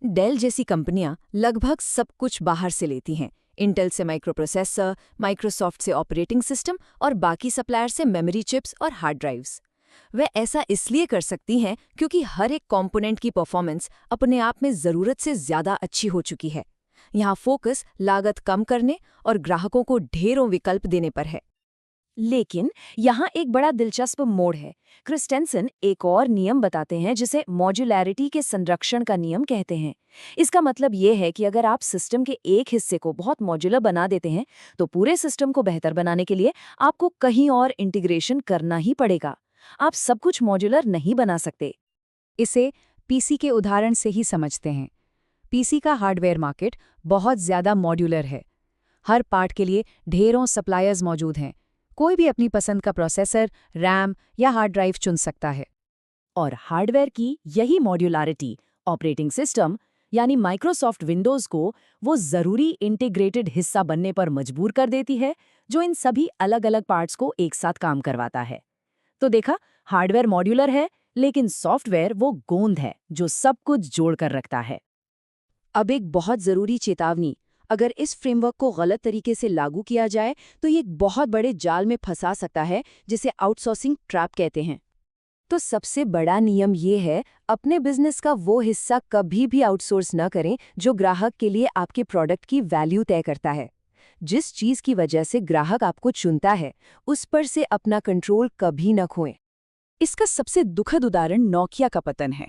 डेल जैसी कंपनियां लगभग सब कुछ बाहर से लेती हैं। इंटेल से माइक्रो प्रोसेसर, माइक्रोसॉफ्ट से ऑपरेटिंग सिस्टम और बाकी सप्लायर से मेमोरी चिप्स और हार्ड ड्राइव्स। वे ऐसा इसलिए कर सकती हैं क्योंकि हर एक कंपोनेंट की परफॉर्मेंस अपने आप में ज़रूरत से ज़्यादा अच्छी हो चुकी है। यहाँ फोकस लागत कम करने और ग्राहकों को ढेरों विकल्प देने पर है। लेकिन यहाँ एक बड़ा दिलचस्प मोड़ है। क्रिस्टेंसन एक और नियम बताते हैं जिसे मॉड्यूलैरिटी के संरक्षण का नियम कहते हैं। इसका मतलब ये है कि अगर आप सिस्टम के एक हिस्से को बहुत मॉड्यूलर बना देते हैं तो पूरे सिस्टम को बेहतर बनाने के लिए आपको कहीं और इंटीग्रेशन करना ही पड़ेगा। आप सब कुछ मॉड्यूलर नहीं बना सकते। इसे पीसी के उदाहरण से ही समझते हैं। पीसी का हार्डवेयर मार्केट बहुत ज़्यादा मॉड्यूलर है। हर पार्ट के लिए ढेरों सप्लायर्स मौजूद हैं। कोई भी अपनी पसंद का प्रोसेसर, रैम या हार्ड ड्राइव चुन सकता है। और हार्डवेयर की यही मॉड्यूलैरिटी ऑपरेटिंग सिस्टम यानी माइक्रोसॉफ्ट विंडोज़ को वो ज़रूरी इंटीग्रेटेड हिस्सा बनने पर मजबूर कर देती है जो इन सभी अलग-अलग पार्ट्स को एक साथ काम करवाता है। तो देखा, हार्डवेयर मॉड्यूलर है लेकिन सॉफ्टवेयर वो गोंद है जो सब कुछ जोड़कर रखता है। अब एक बहुत ज़रूरी चेतावनी, अगर इस फ्रेमवर्क को गलत तरीके से लागू किया जाए तो ये एक बहुत बड़े जाल में फंसा सकता है जिसे आउटसोर्सिंग ट्रैप कहते हैं। तो सबसे बड़ा नियम ये है, अपने बिजनेस का वो हिस्सा कभी भी आउटसोर्स न करें जो ग्राहक के लिए आपके प्रोडक्ट की वैल्यू तय करता है। जिस चीज़ की वजह से ग्राहक आपको चुनता है उस पर से अपना कंट्रोल कभी न खोएं। इसका सबसे दुखद उदाहरण नोकिया का पतन है।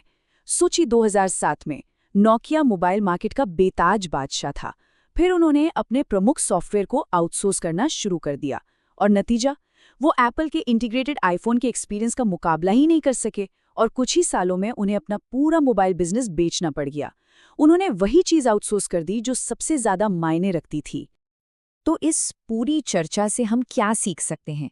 सोचिए 2007 में नोकिया मोबाइल मार्केट का बेताज बादशाह था। फिर उन्होंने अपने प्रमुख सॉफ्टवेयर को आउटसोर्स करना शुरू कर दिया और नतीजा, वो एप्पल के इंटीग्रेटेड आईफोन के एक्सपीरियंस का मुकाबला ही नहीं कर सके और कुछ ही सालों में उन्हें अपना पूरा मोबाइल बिजनेस बेचना पड़ गया। उन्होंने वही चीज़ आउटसोर्स कर दी जो सबसे ज़्यादा मायने रखती थी। तो इस पूरी चर्चा से हम क्या सीख सकते हैं?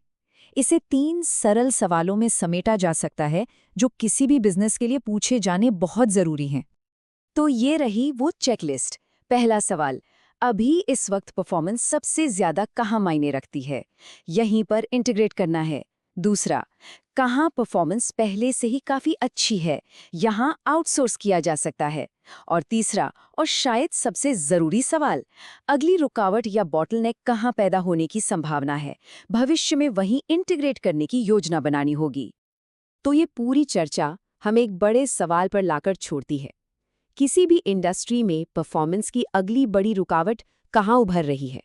इसे 3 सरल सवालों में समेटा जा सकता है जो किसी भी बिजनेस के लिए पूछे जाने बहुत ज़रूरी हैं। तो ये रही वो चेकलिस्ट। पहला सवाल, अभी इस वक्त परफॉर्मेंस सबसे ज़्यादा कहाँ मायने रखती है? यहीं पर इंटीग्रेट करना है। दूसरा, कहाँ परफॉर्मेंस पहले से ही काफ़ी अच्छी है, यहाँ आउटसोर्स किया जा सकता है। और तीसरा और शायद सबसे ज़रूरी सवाल, अगली रुकावट या बॉटलनेक कहाँ पैदा होने की संभावना है? भविष्य में वहीं इंटीग्रेट करने की योजना बनानी होगी। तो ये पूरी चर्चा हमें एक बड़े सवाल पर लाकर छोड़ती है। किसी भी इंडस्ट्री में परफॉर्मेंस की अगली बड़ी रुकावट कहाँ उभर रही है?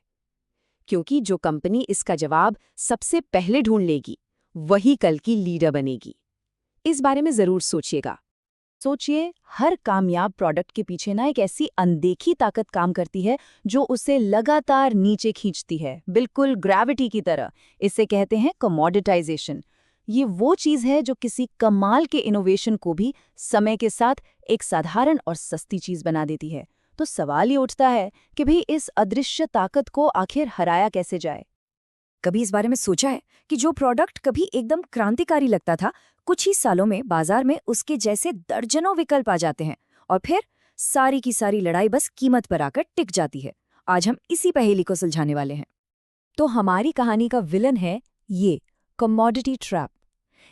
क्योंकि जो कंपनी इसका जवाब सबसे पहले ढूंढ लेगी वही कल की लीडर बनेगी। इस बारे में ज़रूर सोचिएगा। सोचिए, हर कामयाब प्रोडक्ट के पीछे ना एक ऐसी अनदेखी ताकत काम करती है जो उसे लगातार नीचे खींचती है, बिल्कुल ग्रेविटी की तरह। इसे कहते हैं कमोडिटाइजेशन। ये वो चीज़ है जो किसी कमाल के इनोवेशन को भी समय के साथ एक साधारण और सस्ती चीज़ बना देती है। तो सवाल ये उठता है कि भाई इस अदृश्य ताकत को आखिर हराया कैसे जाए? कभी इस बारे में सोचा है कि जो प्रोडक्ट कभी एकदम क्रांतिकारी लगता था, कुछ ही सालों में बाजार में उसके जैसे दर्जनों विकल्प आ जाते हैं और फिर सारी की सारी लड़ाई बस कीमत पर आकर टिक जाती है। आज हम इसी पहेली को सुलझाने वाले हैं। तो हमारी कहानी का विलन है ये कमोडिटी ट्रैप।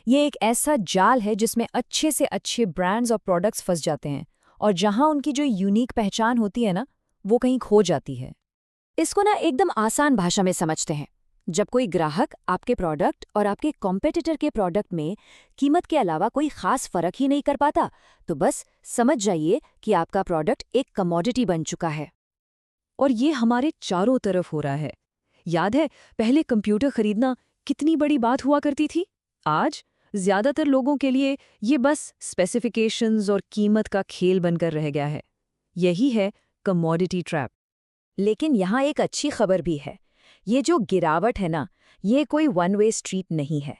ये एक ऐसा जाल है जिसमें अच्छे से अच्छे ब्रांड्स और प्रोडक्ट्स फंस जाते हैं और जहां उनकी जो यूनिक पहचान होती है ना, वो कहीं खो जाती है। इसको ना एकदम आसान भाषा में समझते हैं। जब कोई ग्राहक आपके प्रोडक्ट और आपके कॉम्पिटिटर के प्रोडक्ट में कीमत के अलावा कोई खास फर्क ही नहीं कर पाता, तो बस समझ जाइए कि आपका प्रोडक्ट एक कमोडिटी बन चुका है। और ये हमारे चारों तरफ हो रहा है। याद है पहले कंप्यूटर खरीदना कितनी बड़ी बात हुआ करती थी? आज ज्यादातर लोगों के लिए ये बस स्पेसिफिकेशंस और कीमत का खेल बनकर रह गया है। यही है कमोडिटी ट्रैप। लेकिन यहाँ एक अच्छी खबर भी है। ये जो गिरावट है ना, ये कोई वन वे स्ट्रीट नहीं है।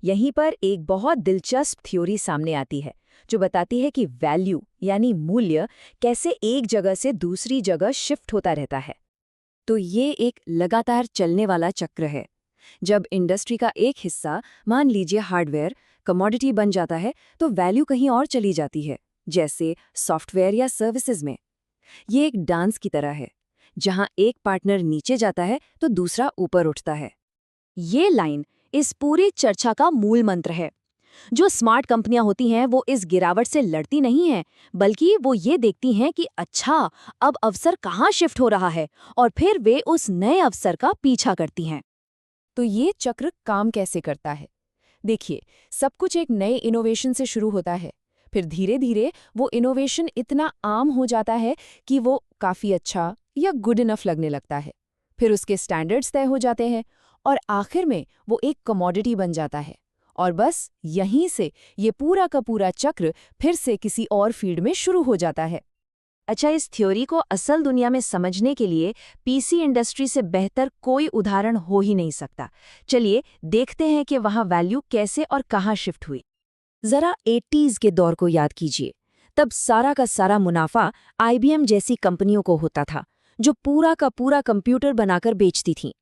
यहीं पर एक बहुत दिलचस्प थ्योरी सामने आती है जो बताती है कि वैल्यू यानी मूल्य कैसे एक जगह से दूसरी जगह शिफ्ट होता रहता है। तो ये एक लगातार चलने वाला चक्र है। जब इंडस्ट्री का एक हिस्सा, मान लीजिए हार्डवेयर, कमोडिटी बन जाता है तो वैल्यू कहीं और चली जाती है, जैसे सॉफ्टवेयर या सर्विसेज में। ये एक डांस की तरह है, जहां एक पार्टनर नीचे जाता है तो दूसरा ऊपर उठता है। ये लाइन इस पूरी चर्चा का मूल मंत्र है। जो स्मार्ट कंपनियां होती हैं वो इस गिरावट से लड़ती नहीं हैं, बल्कि वो ये देखती हैं कि अच्छा, अब अवसर कहाँ शिफ्ट हो रहा है और फिर वे उस नए अवसर का पीछा करती हैं। तो ये चक्र काम कैसे करता है? देखिए, सब कुछ एक नए इनोवेशन से शुरू होता है। फिर धीरे धीरे वो इनोवेशन इतना आम हो जाता है कि वो काफ़ी अच्छा या गुड इनफ लगने लगता है। फिर उसके स्टैंडर्ड्स तय हो जाते हैं और आखिर में वो एक कमोडिटी बन जाता है। और बस यहीं से ये पूरा का पूरा चक्र फिर से किसी और फील्ड में शुरू हो जाता है। अच्छा, इस थ्योरी को असल दुनिया में समझने के लिए पीसी इंडस्ट्री से बेहतर कोई उदाहरण हो ही नहीं सकता। चलिए देखते हैं कि वहाँ वैल्यू कैसे और कहाँ शिफ्ट हुई। जरा 80s के दौर को याद कीजिए। तब सारा का सारा मुनाफा IBM जैसी कंपनियों को होता था, जो पूरा का पूरा कंप्यूटर बनाकर बेचती थीं।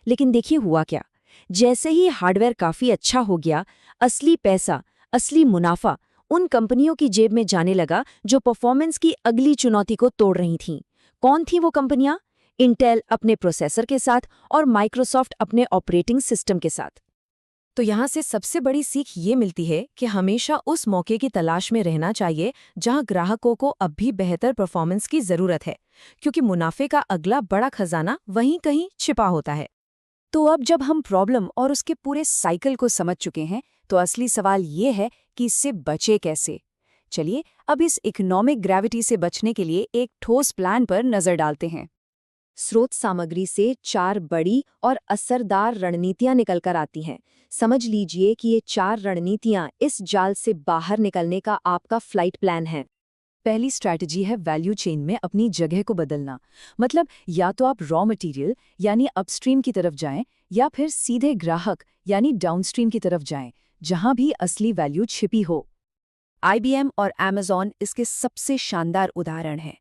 लेकिन देखिए हुआ क्या, जैसे ही हार्डवेयर काफ़ी अच्छा हो गया, असली पैसा, असली मुनाफा उन कंपनियों की जेब में जाने लगा जो परफॉर्मेंस की अगली चुनौती को तोड़ रही थीं। कौन थी वो कंपनियां? इंटेल अपने प्रोसेसर के साथ और माइक्रोसॉफ्ट अपने ऑपरेटिंग सिस्टम के साथ। तो यहाँ से सबसे बड़ी सीख ये मिलती है कि हमेशा उस मौके की तलाश में रहना चाहिए जहाँ ग्राहकों को अब भी बेहतर परफॉर्मेंस की ज़रूरत है, क्योंकि मुनाफे का अगला बड़ा खजाना वहीं कहीं छिपा होता है। तो अब जब हम प्रॉब्लम और उसके पूरे साइकिल को समझ चुके हैं, तो असली सवाल ये है कि इससे बचे कैसे। चलिए अब इस इकोनॉमिक ग्रेविटी से बचने के लिए एक ठोस प्लान पर नजर डालते हैं। स्रोत सामग्री से 4 बड़ी और असरदार रणनीतियां निकलकर आती हैं। समझ लीजिए कि ये 4 रणनीतियां इस जाल से बाहर निकलने का आपका फ्लाइट प्लान है। पहली स्ट्रैटेजी है वैल्यू चेन में अपनी जगह को बदलना। मतलब या तो आप रॉ मटेरियल यानी अपस्ट्रीम की तरफ जाएं, या फिर सीधे ग्राहक यानी डाउनस्ट्रीम की तरफ जाएं, जहां भी असली वैल्यू छिपी हो। IBM और Amazon इसके सबसे शानदार उदाहरण हैं।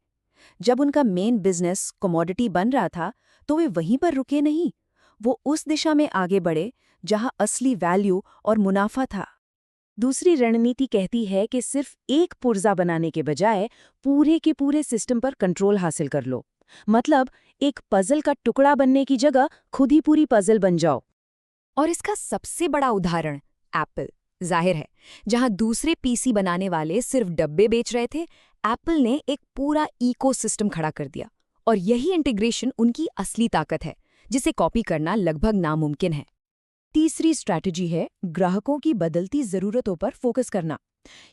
जब उनका मेन बिजनेस कमोडिटी बन रहा था, तो वे वहीं पर रुके नहीं, वो उस दिशा में आगे बढ़े जहां असली वैल्यू और मुनाफा था। दूसरी रणनीति कहती है कि सिर्फ एक पुर्जा बनाने के बजाय पूरे के पूरे सिस्टम पर कंट्रोल हासिल कर लो। मतलब एक पजल का टुकड़ा बनने की जगह खुद ही पूरी पजल बन जाओ। और इसका सबसे बड़ा उदाहरण एप्पल। जाहिर है, जहां दूसरे पीसी बनाने वाले सिर्फ डब्बे बेच रहे थे, एप्पल ने एक पूरा इकोसिस्टम खड़ा कर दिया। और यही इंटीग्रेशन उनकी असली ताकत है, जिसे कॉपी करना लगभग नामुमकिन है। तीसरी स्ट्रैटेजी है ग्राहकों की बदलती ज़रूरतों पर फोकस करना।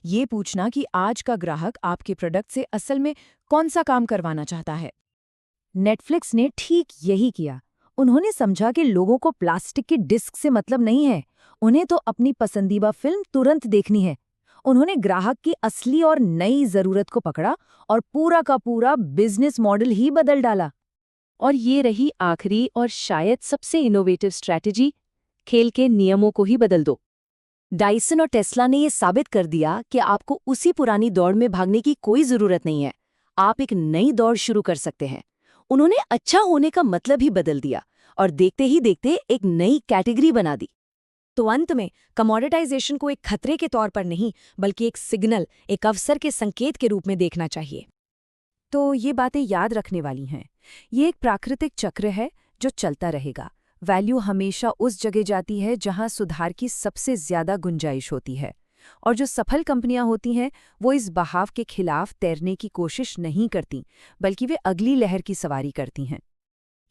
ये पूछना कि आज का ग्राहक आपके प्रोडक्ट से असल में कौन सा काम करवाना चाहता है। नेटफ्लिक्स ने ठीक यही किया। उन्होंने समझा कि लोगों को प्लास्टिक की डिस्क से मतलब नहीं है, उन्हें तो अपनी पसंदीदा फिल्म तुरंत देखनी है। उन्होंने ग्राहक की असली और नई ज़रूरत को पकड़ा और पूरा का पूरा बिजनेस मॉडल ही बदल डाला। और ये रही आखिरी और शायद सबसे इनोवेटिव स्ट्रैटेजी, खेल के नियमों को ही बदल दो। डाइसन और टेस्ला ने ये साबित कर दिया कि आपको उसी पुरानी दौड़ में भागने की कोई ज़रूरत नहीं है। आप एक नई दौड़ शुरू कर सकते हैं। उन्होंने अच्छा होने का मतलब ही बदल दिया और देखते ही देखते एक नई कैटेगरी बना दी। तो अंत में कमोडिटाइजेशन को एक खतरे के तौर पर नहीं, बल्कि एक सिग्नल, एक अवसर के संकेत के रूप में देखना चाहिए। तो ये बातें याद रखने वाली हैं। ये एक प्राकृतिक चक्र है जो चलता रहेगा। वैल्यू हमेशा उस जगह जाती है जहां सुधार की सबसे ज्यादा गुंजाइश होती है। और जो सफल कंपनियां होती हैं, वो इस बहाव के खिलाफ तैरने की कोशिश नहीं करती, बल्कि वे अगली लहर की सवारी करती हैं।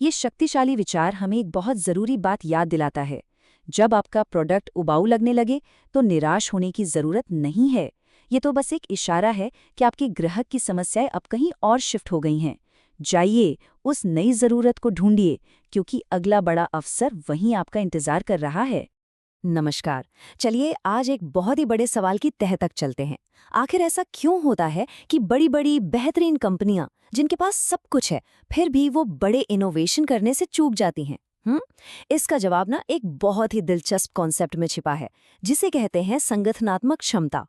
ये शक्तिशाली विचार हमें एक बहुत ज़रूरी बात याद दिलाता है। जब आपका प्रोडक्ट उबाऊ लगने लगे, तो निराश होने की ज़रूरत नहीं है। ये तो बस एक इशारा है कि आपके ग्राहक की समस्याएं अब कहीं और शिफ्ट हो गई हैं। जाइए, उस नई ज़रूरत को ढूंढिए, क्योंकि अगला बड़ा अवसर वहीं आपका इंतज़ार कर रहा है। नमस्कार। चलिए आज एक बहुत ही बड़े सवाल की तह तक चलते हैं। आखिर ऐसा क्यों होता है कि बड़ी बड़ी बेहतरीन कंपनियां, जिनके पास सब कुछ है, फिर भी वो बड़े इनोवेशन करने से चूक जाती हैं? इसका जवाब ना एक बहुत ही दिलचस्प कॉन्सेप्ट में छिपा है, जिसे कहते हैं संगठनात्मक क्षमता।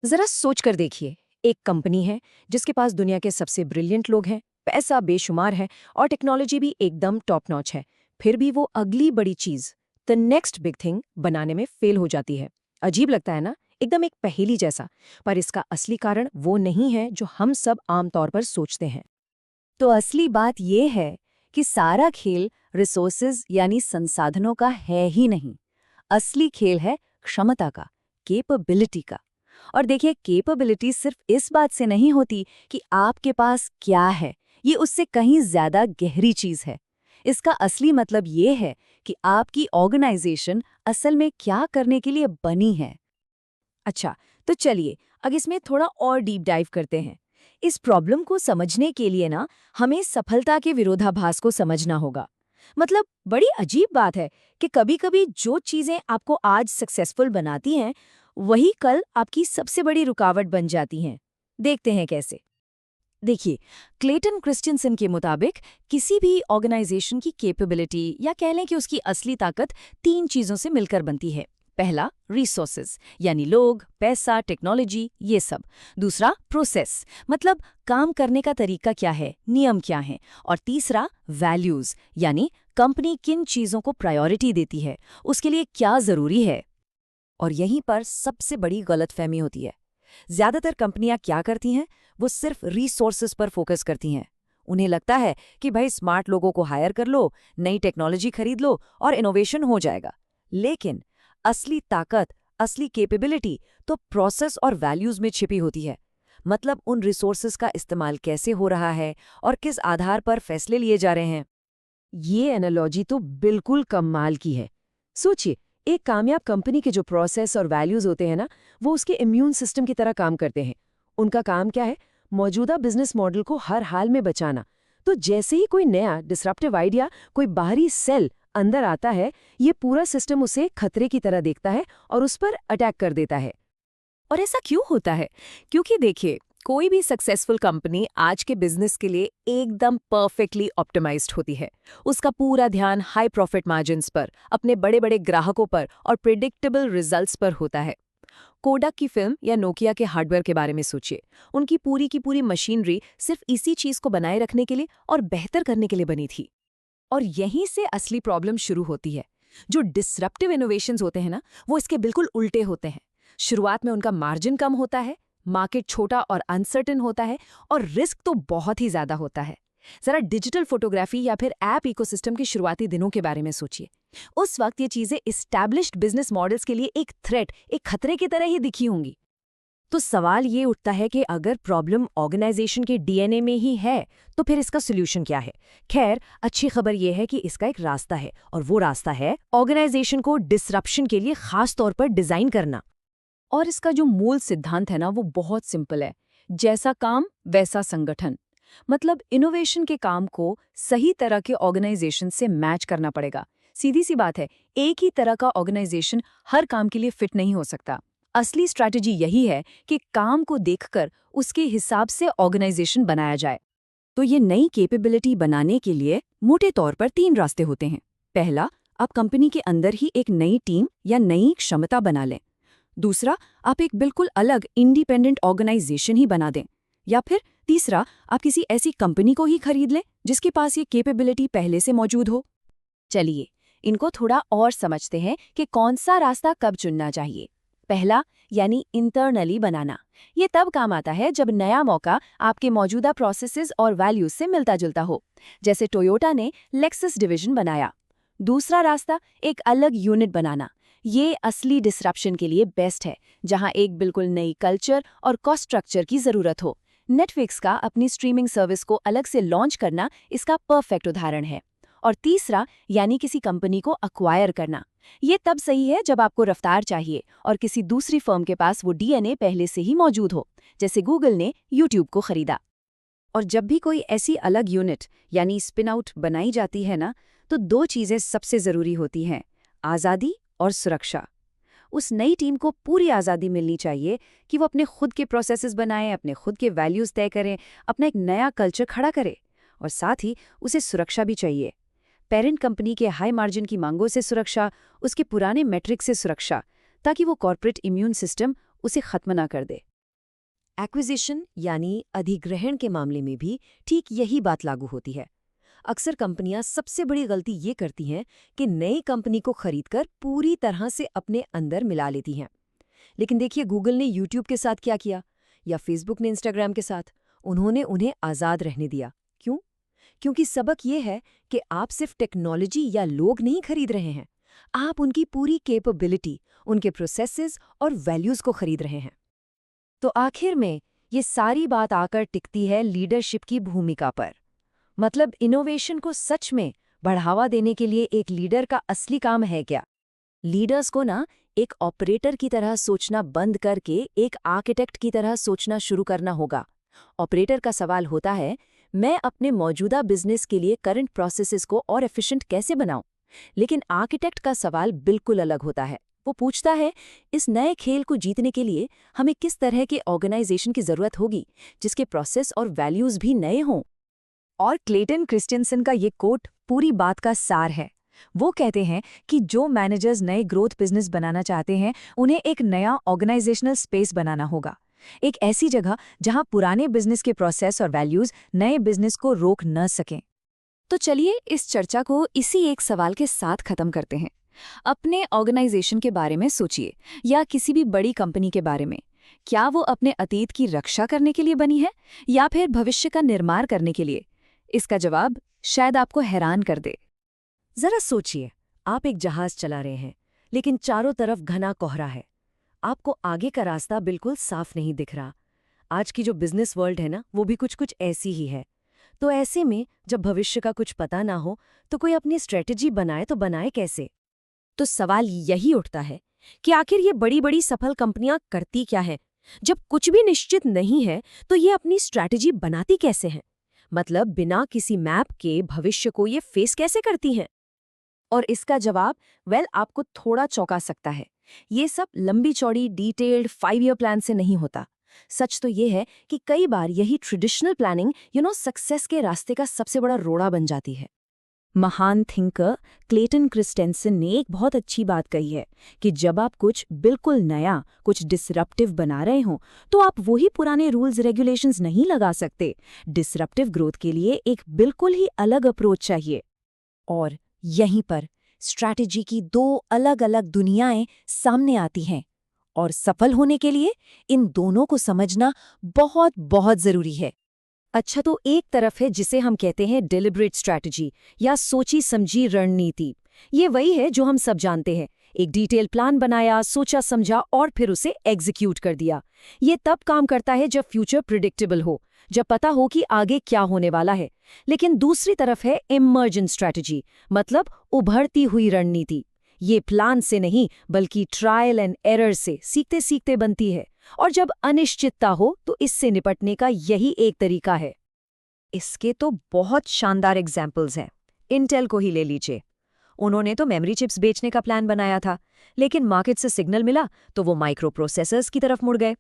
जरा सोच कर देखिए, एक कंपनी है जिसके पास दुनिया के सबसे ब्रिलियंट लोग हैं, पैसा बेशुमार है और टेक्नोलॉजी भी एकदम टॉप नॉच है। फिर भी वो अगली बड़ी चीज, द नेक्स्ट बिग थिंग, बनाने में फेल हो जाती है। अजीब लगता है ना, एकदम एक पहेली जैसा। पर इसका असली कारण वो नहीं है जो हम सब आमतौर पर सोचते हैं। तो असली बात यह है कि सारा खेल रिसोर्सेज यानी संसाधनों का है ही नहीं। असली खेल है क्षमता का, कैपेबिलिटी का। और देखिए, कैपेबिलिटी सिर्फ इस बात से नहीं होती कि आपके पास क्या है, ये उससे कहीं ज्यादा गहरी चीज है। इसका असली मतलब ये है कि आपकी ऑर्गेनाइजेशन असल में क्या करने के लिए बनी है। अच्छा, तो चलिए अब इसमें थोड़ा और डीप डाइव करते हैं। इस प्रॉब्लम को समझने के लिए ना हमें सफलता के विरोधाभास को समझना होगा। मतलब बड़ी अजीब बात है कि कभी-कभी जो चीजें आपको आज सक्सेसफुल बनाती हैं, वही कल आपकी सबसे बड़ी रुकावट बन जाती हैं। देखते हैं कैसे। देखिए, क्लेटन क्रिस्टियनसन के मुताबिक किसी भी ऑर्गेनाइजेशन की कैपेबिलिटी या कह लें कि उसकी असली ताकत 3 चीजों से मिलकर बनती है। पहला, रिसोर्सेज यानी लोग, पैसा, टेक्नोलॉजी, ये सब। दूसरा, प्रोसेस मतलब काम करने का तरीका क्या है, नियम क्या हैं। और तीसरा, वैल्यूज यानी कंपनी किन चीजों को प्रायोरिटी देती है, उसके लिए क्या जरूरी है। और यहीं पर सबसे बड़ी गलतफहमी होती है। ज्यादातर कंपनियां क्या करती हैं, वो सिर्फ रिसोर्सेज पर फोकस करती हैं। उन्हें लगता है कि भाई स्मार्ट लोगों को हायर कर लो, नई टेक्नोलॉजी खरीद लो और इनोवेशन हो जाएगा। लेकिन असली ताकत, असली कैपेबिलिटी तो प्रोसेस और वैल्यूज में छिपी होती है। मतलब उन रिसोर्सेज का इस्तेमाल कैसे हो रहा है और किस आधार पर फैसले लिए जा रहे हैं। ये एनालॉजी तो बिल्कुल कमाल की है। सोचिए, एक कामयाब कंपनी के जो प्रोसेस और वैल्यूज होते हैं ना, वो उसके इम्यून सिस्टम की तरह काम करते हैं। उनका काम क्या है? मौजूदा बिजनेस मॉडल को हर हाल में बचाना। तो जैसे ही कोई नया डिसरप्टिव आइडिया, कोई बाहरी सेल अंदर आता है, ये पूरा सिस्टम उसे खतरे की तरह देखता है और उस पर अटैक कर देता है। और ऐसा क्यों होता है? क्योंकि देखिए, कोई भी सक्सेसफुल कंपनी आज के बिजनेस के लिए एकदम परफेक्टली ऑप्टिमाइज्ड होती है। उसका पूरा ध्यान हाई प्रॉफिट मार्जिन्स पर, अपने बड़े बड़े ग्राहकों पर और प्रिडिक्टेबल रिजल्ट्स पर होता है। कोडक की फिल्म या नोकिया के हार्डवेयर के बारे में सोचिए। उनकी पूरी की पूरी मशीनरी सिर्फ इसी चीज को बनाए रखने के लिए और बेहतर करने के लिए बनी थी। और यहीं से असली प्रॉब्लम शुरू होती है। जो डिसरप्टिव इनोवेशंस होते हैं ना, वो इसके बिल्कुल उल्टे होते हैं। शुरुआत में उनका मार्जिन कम होता है, मार्केट छोटा और अनसर्टेन होता है और रिस्क तो बहुत ही ज्यादा होता है। जरा डिजिटल फोटोग्राफी या फिर ऐप इकोसिस्टम के शुरुआती दिनों के बारे में सोचिए। उस वक्त ये चीजें एस्टैब्लिश्ड बिजनेस मॉडल्स के लिए एक थ्रेट, एक खतरे की तरह ही दिखी होंगी। तो सवाल ये उठता है कि अगर प्रॉब्लम ऑर्गेनाइजेशन के डीएनए में ही है, तो फिर इसका सोल्यूशन क्या है? खैर, अच्छी खबर यह है कि इसका एक रास्ता है, और वो रास्ता है ऑर्गेनाइजेशन को डिसरप्शन के लिए खास तौर पर डिजाइन करना। और इसका जो मूल सिद्धांत है ना, वो बहुत सिंपल है। जैसा काम वैसा संगठन। मतलब इनोवेशन के काम को सही तरह के ऑर्गेनाइजेशन से मैच करना पड़ेगा। सीधी सी बात है, एक ही तरह का ऑर्गेनाइजेशन हर काम के लिए फिट नहीं हो सकता। असली स्ट्रैटेजी यही है कि काम को देखकर उसके हिसाब से ऑर्गेनाइजेशन बनाया जाए। तो ये नई कैपेबिलिटी बनाने के लिए मोटे तौर पर 3 रास्ते होते हैं। पहला, आप कंपनी के अंदर ही एक नई टीम या नई क्षमता बना लें। दूसरा, आप एक बिल्कुल अलग इंडिपेंडेंट ऑर्गेनाइजेशन ही बना दें। या फिर तीसरा, आप किसी ऐसी कंपनी को ही खरीद लें जिसके पास ये कैपेबिलिटी पहले से मौजूद हो। चलिए, इनको थोड़ा और समझते हैं कि कौन सा रास्ता कब चुनना चाहिए। पहला, यानी इंटरनली बनाना। ये तब काम आता है जब नया मौका आपके मौजूदा प्रोसेसेस और वैल्यूज से मिलता जुलता हो, जैसे टोयोटा ने लेक्सस डिवीजन बनाया। दूसरा रास्ता, एक अलग यूनिट बनाना। ये असली डिसरप्शन के लिए बेस्ट है, जहां एक बिल्कुल नई कल्चर और कॉस्ट स्ट्रक्चर की जरूरत हो। नेटफ्लिक्स का अपनी स्ट्रीमिंग सर्विस को अलग से लॉन्च करना इसका परफेक्ट उदाहरण है। और तीसरा, यानी किसी कंपनी को अक्वायर करना। ये तब सही है जब आपको रफ्तार चाहिए और किसी दूसरी फर्म के पास वो डीएनए पहले से ही मौजूद हो, जैसे गूगल ने यूट्यूब को खरीदा। और जब भी कोई ऐसी अलग यूनिट यानी स्पिन आउट बनाई जाती है ना, तो 2 चीजें सबसे जरूरी होती हैं, आज़ादी और सुरक्षा। उस नई टीम को पूरी आज़ादी मिलनी चाहिए कि वो अपने खुद के प्रोसेसेस बनाएं, अपने खुद के वैल्यूज़ तय करें, अपना एक नया कल्चर खड़ा करे। और साथ ही उसे सुरक्षा भी चाहिए। पेरेंट कंपनी के हाई मार्जिन की मांगों से सुरक्षा, उसके पुराने मैट्रिक से सुरक्षा, ताकि वो कॉर्पोरेट इम्यून सिस्टम उसे खत्म ना कर दे। एक्विजिशन यानी अधिग्रहण के मामले में भी ठीक यही बात लागू होती है। अक्सर कंपनियां सबसे बड़ी गलती ये करती हैं कि नई कंपनी को खरीदकर पूरी तरह से अपने अंदर मिला लेती हैं। लेकिन देखिए, गूगल ने यूट्यूब के साथ क्या किया, या फेसबुक ने इंस्टाग्राम के साथ। उन्होंने उन्हें आज़ाद रहने दिया। क्यों? क्योंकि सबक ये है कि आप सिर्फ टेक्नोलॉजी या लोग नहीं खरीद रहे हैं, आप उनकी पूरी कैपेबिलिटी, उनके प्रोसेसेस और वैल्यूज को खरीद रहे हैं। तो आखिर में ये सारी बात आकर टिकती है लीडरशिप की भूमिका पर। मतलब इनोवेशन को सच में बढ़ावा देने के लिए एक लीडर का असली काम है क्या? लीडर्स को ना एक ऑपरेटर की तरह सोचना बंद करके एक आर्किटेक्ट की तरह सोचना शुरू करना होगा। ऑपरेटर का सवाल होता है, मैं अपने मौजूदा बिजनेस के लिए करंट प्रोसेसेस को और एफिशिएंट कैसे बनाऊं? लेकिन आर्किटेक्ट का सवाल बिल्कुल अलग होता है। वो पूछता है, इस नए खेल को जीतने के लिए हमें किस तरह के ऑर्गेनाइजेशन की जरूरत होगी जिसके प्रोसेस और वैल्यूज भी नए हों? और क्लेटन क्रिस्टियनसन का ये कोट पूरी बात का सार है। वो कहते हैं कि जो मैनेजर्स नए ग्रोथ बिजनेस बनाना चाहते हैं, उन्हें एक नया ऑर्गेनाइजेशनल स्पेस बनाना होगा। एक ऐसी जगह जहां पुराने बिजनेस के प्रोसेस और वैल्यूज नए बिजनेस को रोक न सकें। तो चलिए इस चर्चा को इसी एक सवाल के साथ खत्म करते हैं। अपने ऑर्गेनाइजेशन के बारे में सोचिए, या किसी भी बड़ी कंपनी के बारे में। क्या वो अपने अतीत की रक्षा करने के लिए बनी है या फिर भविष्य का निर्माण करने के लिए? इसका जवाब शायद आपको हैरान कर दे। जरा सोचिए, आप एक जहाज चला रहे हैं, लेकिन चारों तरफ घना कोहरा है। आपको आगे का रास्ता बिल्कुल साफ नहीं दिख रहा। आज की जो बिजनेस वर्ल्ड है ना, वो भी कुछ कुछ ऐसी ही है। तो ऐसे में जब भविष्य का कुछ पता ना हो, तो कोई अपनी स्ट्रेटजी बनाए तो बनाए कैसे? तो सवाल यही उठता है कि आखिर ये बड़ी बड़ी सफल कंपनियां करती क्या है? जब कुछ भी निश्चित नहीं है, तो ये अपनी स्ट्रैटेजी बनाती कैसे हैं? मतलब बिना किसी मैप के भविष्य को ये फेस कैसे करती हैं? और इसका जवाब आपको थोड़ा चौंका सकता है। ये सब लंबी चौड़ी डिटेल्ड 5 ईयर प्लान से नहीं होता। सच तो ये है कि कई बार यही ट्रेडिशनल प्लानिंग सक्सेस के रास्ते का सबसे बड़ा रोड़ा बन जाती है। महान थिंकर क्लेटन क्रिस्टेंसन ने एक बहुत अच्छी बात कही है कि जब आप कुछ बिल्कुल नया, कुछ डिसरप्टिव बना रहे हो, तो आप वही पुराने रूल्स रेगुलेशंस नहीं लगा सकते। डिसरप्टिव ग्रोथ के लिए एक बिल्कुल ही अलग अप्रोच चाहिए। और यहीं पर स्ट्रैटेजी की 2 अलग-अलग दुनियाएं सामने आती हैं, और सफल होने के लिए इन दोनों को समझना बहुत बहुत जरूरी है। अच्छा, तो एक तरफ है जिसे हम कहते हैं डेलिब्रेट स्ट्रैटेजी या सोची समझी रणनीति। ये वही है जो हम सब जानते हैं। एक डिटेल प्लान बनाया, सोचा समझा और फिर उसे एग्जीक्यूट कर दिया। ये तब काम करता है जब फ्यूचर प्रिडिक्टेबल हो, जब पता हो कि आगे क्या होने वाला है। लेकिन दूसरी तरफ है इमर्जेंट स्ट्रैटेजी, मतलब उभरती हुई रणनीति। ये प्लान से नहीं बल्कि ट्रायल एंड एरर से सीखते सीखते बनती है, और जब अनिश्चितता हो तो इससे निपटने का यही एक तरीका है। इसके तो बहुत शानदार एग्जाम्पल्स हैं। इंटेल को ही ले लीजिए। उन्होंने तो मेमोरी चिप्स बेचने का प्लान बनाया था, लेकिन मार्केट से सिग्नल मिला तो वो माइक्रो प्रोसेसर्स की तरफ मुड़ गए।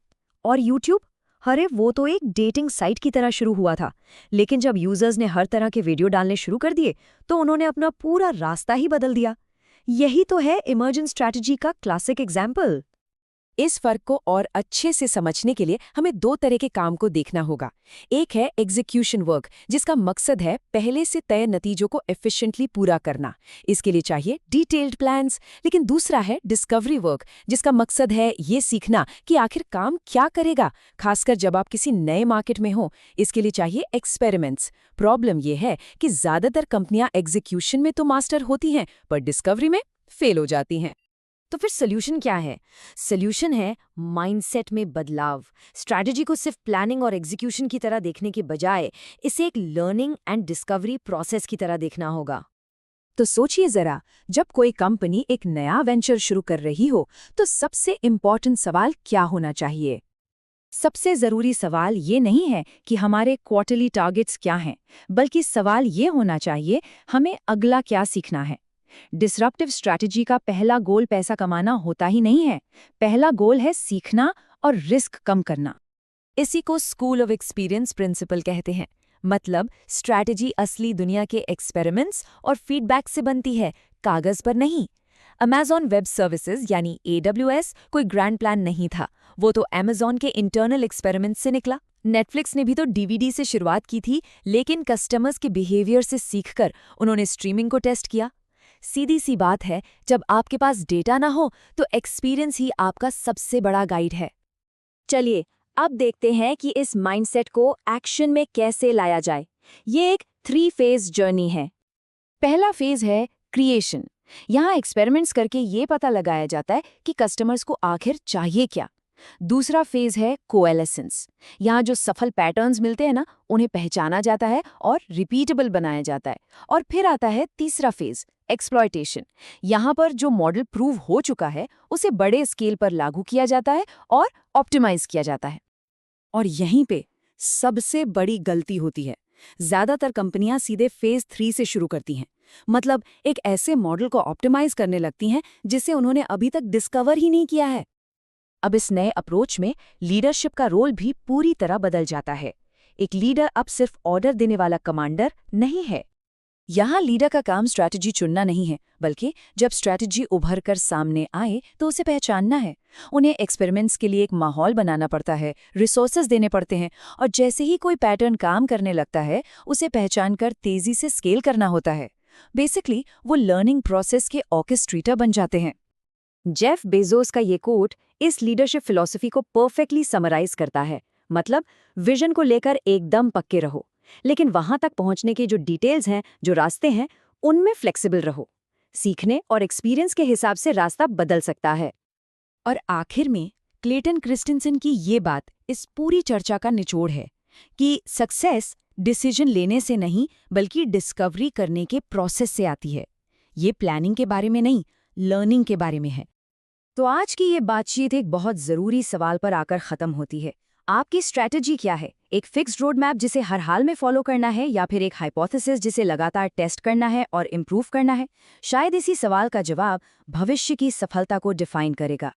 और यूट्यूब, अरे वो तो एक डेटिंग साइट की तरह शुरू हुआ था, लेकिन जब यूजर्स ने हर तरह के वीडियो डालने शुरू कर दिए तो उन्होंने अपना पूरा रास्ता ही बदल दिया। यही तो है इमर्जेंट स्ट्रैटेजी का क्लासिक एग्जाम्पल। इस फर्क को और अच्छे से समझने के लिए हमें 2 तरह के काम को देखना होगा। एक है एग्जीक्यूशन वर्क, जिसका मकसद है पहले से तय नतीजों को एफिशिएंटली पूरा करना। इसके लिए चाहिए डिटेल्ड प्लान्स। लेकिन दूसरा है डिस्कवरी वर्क, जिसका मकसद है ये सीखना कि आखिर काम क्या करेगा, खासकर जब आप किसी नए मार्केट में हो। इसके लिए चाहिए एक्सपेरिमेंट्स। प्रॉब्लम ये है कि ज्यादातर कंपनियां एग्जीक्यूशन में तो मास्टर होती हैं, पर डिस्कवरी में फेल हो जाती हैं। तो फिर सोल्यूशन क्या है? सोल्यूशन है माइंडसेट में बदलाव। स्ट्रैटेजी को सिर्फ प्लानिंग और एग्जीक्यूशन की तरह देखने के बजाय इसे एक लर्निंग एंड डिस्कवरी प्रोसेस की तरह देखना होगा। तो सोचिए जरा, जब कोई कंपनी एक नया वेंचर शुरू कर रही हो, तो सबसे इम्पोर्टेंट सवाल क्या होना चाहिए? सबसे जरूरी सवाल ये नहीं है कि हमारे क्वार्टरली टारगेट्स क्या हैं, बल्कि सवाल ये होना चाहिए, हमें अगला क्या सीखना है। डिसरप्टिव स्ट्रैटेजी का पहला गोल पैसा कमाना होता ही नहीं है। पहला गोल है सीखना और रिस्क कम करना। इसी को स्कूल ऑफ एक्सपीरियंस प्रिंसिपल कहते हैं। मतलब स्ट्रैटेजी असली दुनिया के एक्सपेरिमेंट्स और फीडबैक से बनती है, कागज पर नहीं। अमेज़न वेब सर्विसेज यानी AWS कोई ग्रैंड प्लान नहीं था, वो तो अमेज़न के इंटरनल एक्सपेरिमेंट से निकला। नेटफ्लिक्स ने भी तो DVD से शुरुआत की थी, लेकिन कस्टमर्स के बिहेवियर से सीखकर उन्होंने स्ट्रीमिंग को टेस्ट किया। सीधी सी बात है, जब आपके पास डेटा ना हो तो एक्सपीरियंस ही आपका सबसे बड़ा गाइड है। चलिए अब देखते हैं कि इस माइंडसेट को एक्शन में कैसे लाया जाए। ये एक 3 फेज जर्नी है। पहला फेज है क्रिएशन। यहाँ एक्सपेरिमेंट्स करके ये पता लगाया जाता है कि कस्टमर्स को आखिर चाहिए क्या। दूसरा फेज है कोएलेसेंस। यहाँ जो सफल पैटर्न्स मिलते हैं ना, उन्हें पहचाना जाता है और रिपीटेबल बनाया जाता है। और फिर आता है तीसरा फेज, एक्सप्लॉयटेशन। यहाँ पर जो मॉडल प्रूव हो चुका है उसे बड़े स्केल पर लागू किया जाता है और ऑप्टिमाइज किया जाता है। और यहीं पे सबसे बड़ी गलती होती है। ज्यादातर कंपनियां सीधे फेज 3 से शुरू करती हैं, मतलब एक ऐसे मॉडल को ऑप्टिमाइज करने लगती हैं जिसे उन्होंने अभी तक डिस्कवर ही नहीं किया है। अब इस नए अप्रोच में लीडरशिप का रोल भी पूरी तरह बदल जाता है। एक लीडर अब सिर्फ ऑर्डर देने वाला कमांडर नहीं है। यहाँ लीडर का काम स्ट्रैटेजी चुनना नहीं है, बल्कि जब स्ट्रैटेजी उभर कर सामने आए तो उसे पहचानना है। उन्हें एक्सपेरिमेंट्स के लिए एक माहौल बनाना पड़ता है, रिसोर्सेज देने पड़ते हैं, और जैसे ही कोई पैटर्न काम करने लगता है उसे पहचान कर तेजी से स्केल करना होता है। बेसिकली वो लर्निंग प्रोसेस के ऑर्केस्ट्रेटर बन जाते हैं। जेफ बेजोस का ये कोट इस लीडरशिप फिलॉसफी को परफेक्टली समराइज करता है। मतलब विजन को लेकर एकदम पक्के रहो, लेकिन वहां तक पहुंचने के जो डिटेल्स हैं, जो रास्ते हैं, उनमें फ्लेक्सिबल रहो। सीखने और एक्सपीरियंस के हिसाब से रास्ता बदल सकता है। और आखिर में क्लेटन क्रिस्टेंसन की ये बात इस पूरी चर्चा का निचोड़ है कि सक्सेस डिसीजन लेने से नहीं बल्कि डिस्कवरी करने के प्रोसेस से आती है। ये प्लानिंग के बारे में नहीं, लर्निंग के बारे में है। तो आज की ये बातचीत एक बहुत ज़रूरी सवाल पर आकर ख़त्म होती है। आपकी स्ट्रैटेजी क्या है? एक फिक्स्ड रोड मैप जिसे हर हाल में फॉलो करना है, या फिर एक हाइपोथेसिस जिसे लगातार टेस्ट करना है और इम्प्रूव करना है? शायद इसी सवाल का जवाब भविष्य की सफलता को डिफाइन करेगा।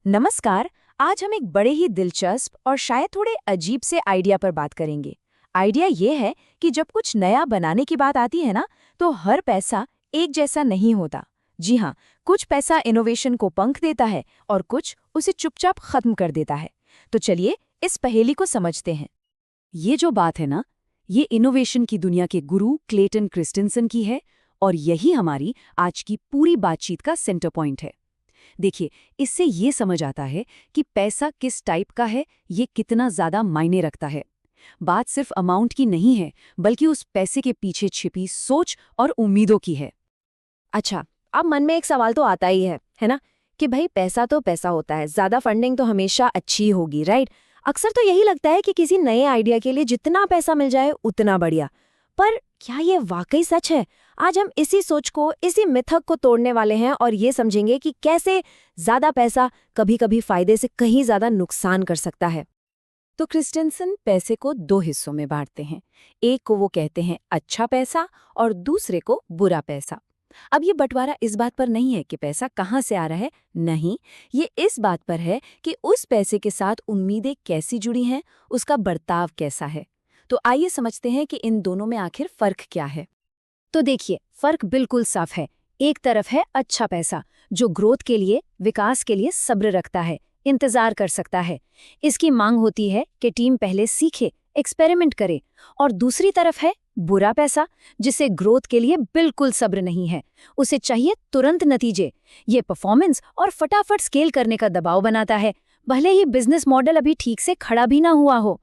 नमस्कार, आज हम एक बड़े ही दिलचस्प और शायद थोड़े अजीब से आइडिया पर बात करेंगे। आइडिया ये है कि जब कुछ नया बनाने की बात आती है ना, तो हर पैसा एक जैसा नहीं होता। जी हाँ, कुछ पैसा इनोवेशन को पंख देता है और कुछ उसे चुपचाप खत्म कर देता है। तो चलिए इस पहेली को समझते हैं। ये जो बात है ना, ये इनोवेशन की दुनिया के गुरु क्लेटन क्रिस्टेंसन की है, और यही हमारी आज की पूरी बातचीत का सेंटर पॉइंट है। देखिए, इससे ये समझ आता है कि पैसा किस टाइप का है, ये कितना ज्यादा मायने रखता है। बात सिर्फ अमाउंट की नहीं है, बल्कि उस पैसे के पीछे छिपी सोच और उम्मीदों की है। अच्छा, अब मन में एक सवाल तो आता ही है ना, कि भाई पैसा तो पैसा होता है, ज्यादा फंडिंग तो हमेशा अच्छी होगी, राइट? अक्सर तो यही लगता है कि किसी नए आइडिया के लिए जितना पैसा मिल जाए उतना बढ़िया। पर क्या ये वाकई सच है? आज हम इसी सोच को, इसी मिथक को तोड़ने वाले हैं और ये समझेंगे कि कैसे ज्यादा पैसा कभी-कभी फायदे से कहीं ज्यादा नुकसान कर सकता है। तो क्रिस्टेंसन पैसे को 2 हिस्सों में बांटते हैं। एक को वो कहते हैं अच्छा पैसा और दूसरे को बुरा पैसा। अब ये बंटवारा इस बात पर नहीं है कि पैसा कहाँ से आ रहा है, नहीं, ये इस बात पर है कि उस पैसे के साथ उम्मीदें कैसी जुड़ी हैं, उसका बर्ताव कैसा है। तो आइए समझते हैं कि इन दोनों में आखिर फर्क क्या है। तो देखिए, फर्क बिल्कुल साफ है। एक तरफ है अच्छा पैसा, जो ग्रोथ के लिए, विकास के लिए सब्र रखता है, इंतजार कर सकता है। इसकी मांग होती है कि टीम पहले सीखे, एक्सपेरिमेंट करे। और दूसरी तरफ है बुरा पैसा, जिसे ग्रोथ के लिए बिल्कुल सब्र नहीं है। उसे चाहिए तुरंत नतीजे। ये परफॉर्मेंस और फटाफट स्केल करने का दबाव बनाता है, भले ही बिजनेस मॉडल अभी ठीक से खड़ा भी ना हुआ हो।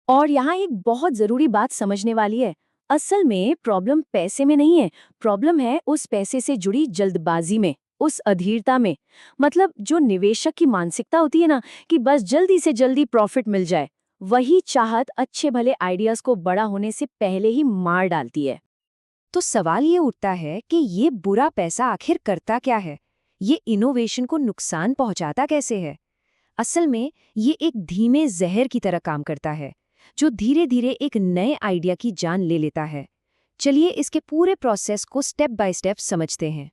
और यहाँ एक बहुत जरूरी बात समझने वाली है। असल में प्रॉब्लम पैसे में नहीं है, प्रॉब्लम है उस पैसे से जुड़ी जल्दबाजी में, उस अधीरता में। मतलब जो निवेशक की मानसिकता होती है ना, कि बस जल्दी से जल्दी प्रॉफिट मिल जाए, वही चाहत अच्छे भले आइडियाज को बड़ा होने से पहले ही मार डालती है। तो सवाल ये उठता है कि ये बुरा पैसा आखिर करता क्या है? ये इनोवेशन को नुकसान पहुंचाता कैसे है? असल में ये एक धीमे जहर की तरह काम करता है, जो धीरे धीरे एक नए आइडिया की जान ले लेता है। चलिए इसके पूरे प्रोसेस को स्टेप बाय स्टेप समझते हैं।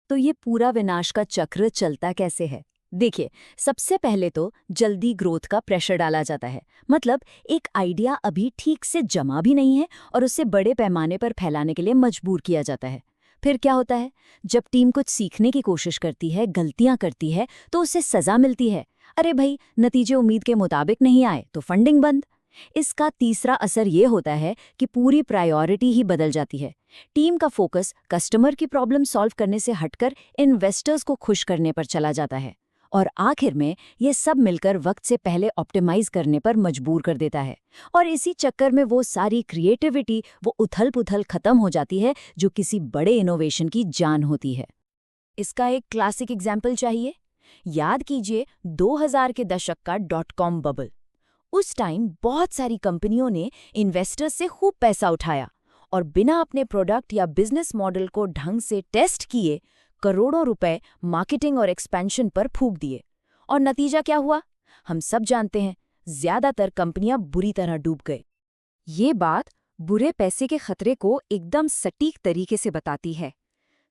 तो ये पूरा विनाश का चक्र चलता कैसे है? देखिए, सबसे पहले तो जल्दी ग्रोथ का प्रेशर डाला जाता है। मतलब एक आइडिया अभी ठीक से जमा भी नहीं है और उसे बड़े पैमाने पर फैलाने के लिए मजबूर किया जाता है। फिर क्या होता है? जब टीम कुछ सीखने की कोशिश करती है, गलतियां करती है, तो उसे सजा मिलती है। अरे भाई, नतीजे उम्मीद के मुताबिक नहीं आए तो फंडिंग बंद। इसका तीसरा असर ये होता है कि पूरी प्रायोरिटी ही बदल जाती है। टीम का फोकस कस्टमर की प्रॉब्लम सॉल्व करने से हटकर इन्वेस्टर्स को खुश करने पर चला जाता है। और आखिर में ये सब मिलकर वक्त से पहले ऑप्टिमाइज करने पर मजबूर कर देता है। और इसी चक्कर में वो सारी क्रिएटिविटी, वो उथल-पुथल खत्म हो जाती है जो किसी बड़े इनोवेशन की जान होती है। इसका एक क्लासिक एग्जाम्पल चाहिए? याद कीजिए 2000 के दशक का .com बबल। उस टाइम बहुत सारी कंपनियों ने इन्वेस्टर्स से खूब पैसा उठाया और बिना अपने प्रोडक्ट या बिजनेस मॉडल को ढंग से टेस्ट किए करोड़ों रुपए मार्केटिंग और एक्सपेंशन पर फूंक दिए। और नतीजा क्या हुआ? हम सब जानते हैं, ज्यादातर कंपनियां बुरी तरह डूब गए। ये बात बुरे पैसे के खतरे को एकदम सटीक तरीके से बताती है।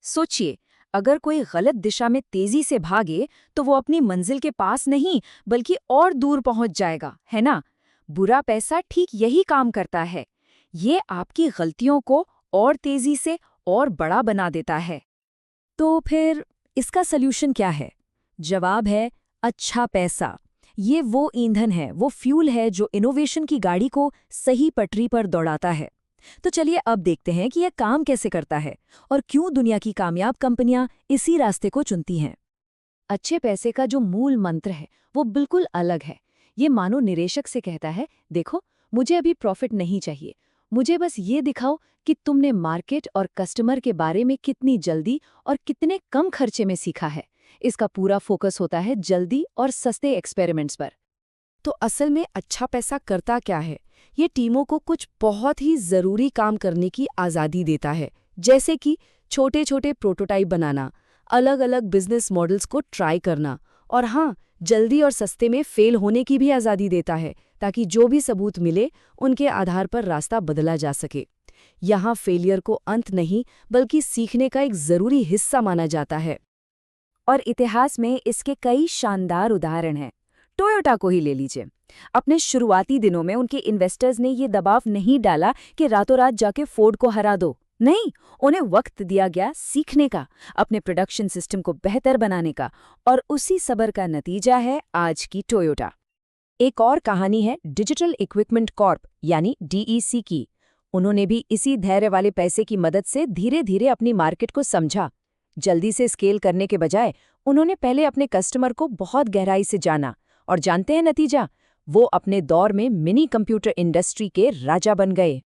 सोचिए, अगर कोई गलत दिशा में तेजी से भागे तो वो अपनी मंजिल के पास नहीं बल्कि और दूर पहुंच जाएगा, है ना? बुरा पैसा ठीक यही काम करता है। ये आपकी गलतियों को और तेजी से और बड़ा बना देता है। तो फिर इसका सल्यूशन क्या है? जवाब है अच्छा पैसा। ये वो ईंधन है, वो फ्यूल है जो इनोवेशन की गाड़ी को सही पटरी पर दौड़ाता है। तो चलिए अब देखते हैं कि यह काम कैसे करता है और क्यों दुनिया की कामयाब कंपनियां इसी रास्ते को चुनती हैं। अच्छे पैसे का जो मूल मंत्र है वो बिल्कुल अलग है। ये मानो निवेशक से कहता है, देखो मुझे अभी प्रॉफिट नहीं चाहिए, मुझे बस ये दिखाओ कि तुमने मार्केट और कस्टमर के बारे में कितनी जल्दी और कितने कम खर्चे में सीखा है। इसका पूरा फोकस होता है जल्दी और सस्ते एक्सपेरिमेंट्स पर। तो असल में अच्छा पैसा करता क्या है? ये टीमों को कुछ बहुत ही ज़रूरी काम करने की आज़ादी देता है, जैसे कि छोटे छोटे प्रोटोटाइप बनाना, अलग अलग बिजनेस मॉडल्स को ट्राई करना, और हाँ, जल्दी और सस्ते में फेल होने की भी आज़ादी देता है, ताकि जो भी सबूत मिले उनके आधार पर रास्ता बदला जा सके। यहाँ फेलियर को अंत नहीं बल्कि सीखने का एक ज़रूरी हिस्सा माना जाता है। और इतिहास में इसके कई शानदार उदाहरण हैं। टोयोटा को ही ले लीजिए। अपने शुरुआती दिनों में उनके इन्वेस्टर्स ने ये दबाव नहीं डाला कि रातों रात जाके फोर्ड को हरा दो। नहीं, उन्हें वक्त दिया गया सीखने का, अपने प्रोडक्शन सिस्टम को बेहतर बनाने का, और उसी सब्र का नतीजा है आज की टोयोटा। एक और कहानी है डिजिटल इक्विपमेंट कॉर्प यानी DEC की। उन्होंने भी इसी धैर्य वाले पैसे की मदद से धीरे धीरे अपनी मार्केट को समझा। जल्दी से स्केल करने के बजाय उन्होंने पहले अपने कस्टमर को बहुत गहराई से जाना, और जानते हैं नतीजा? वो अपने दौर में मिनी कंप्यूटर इंडस्ट्री के राजा बन गए।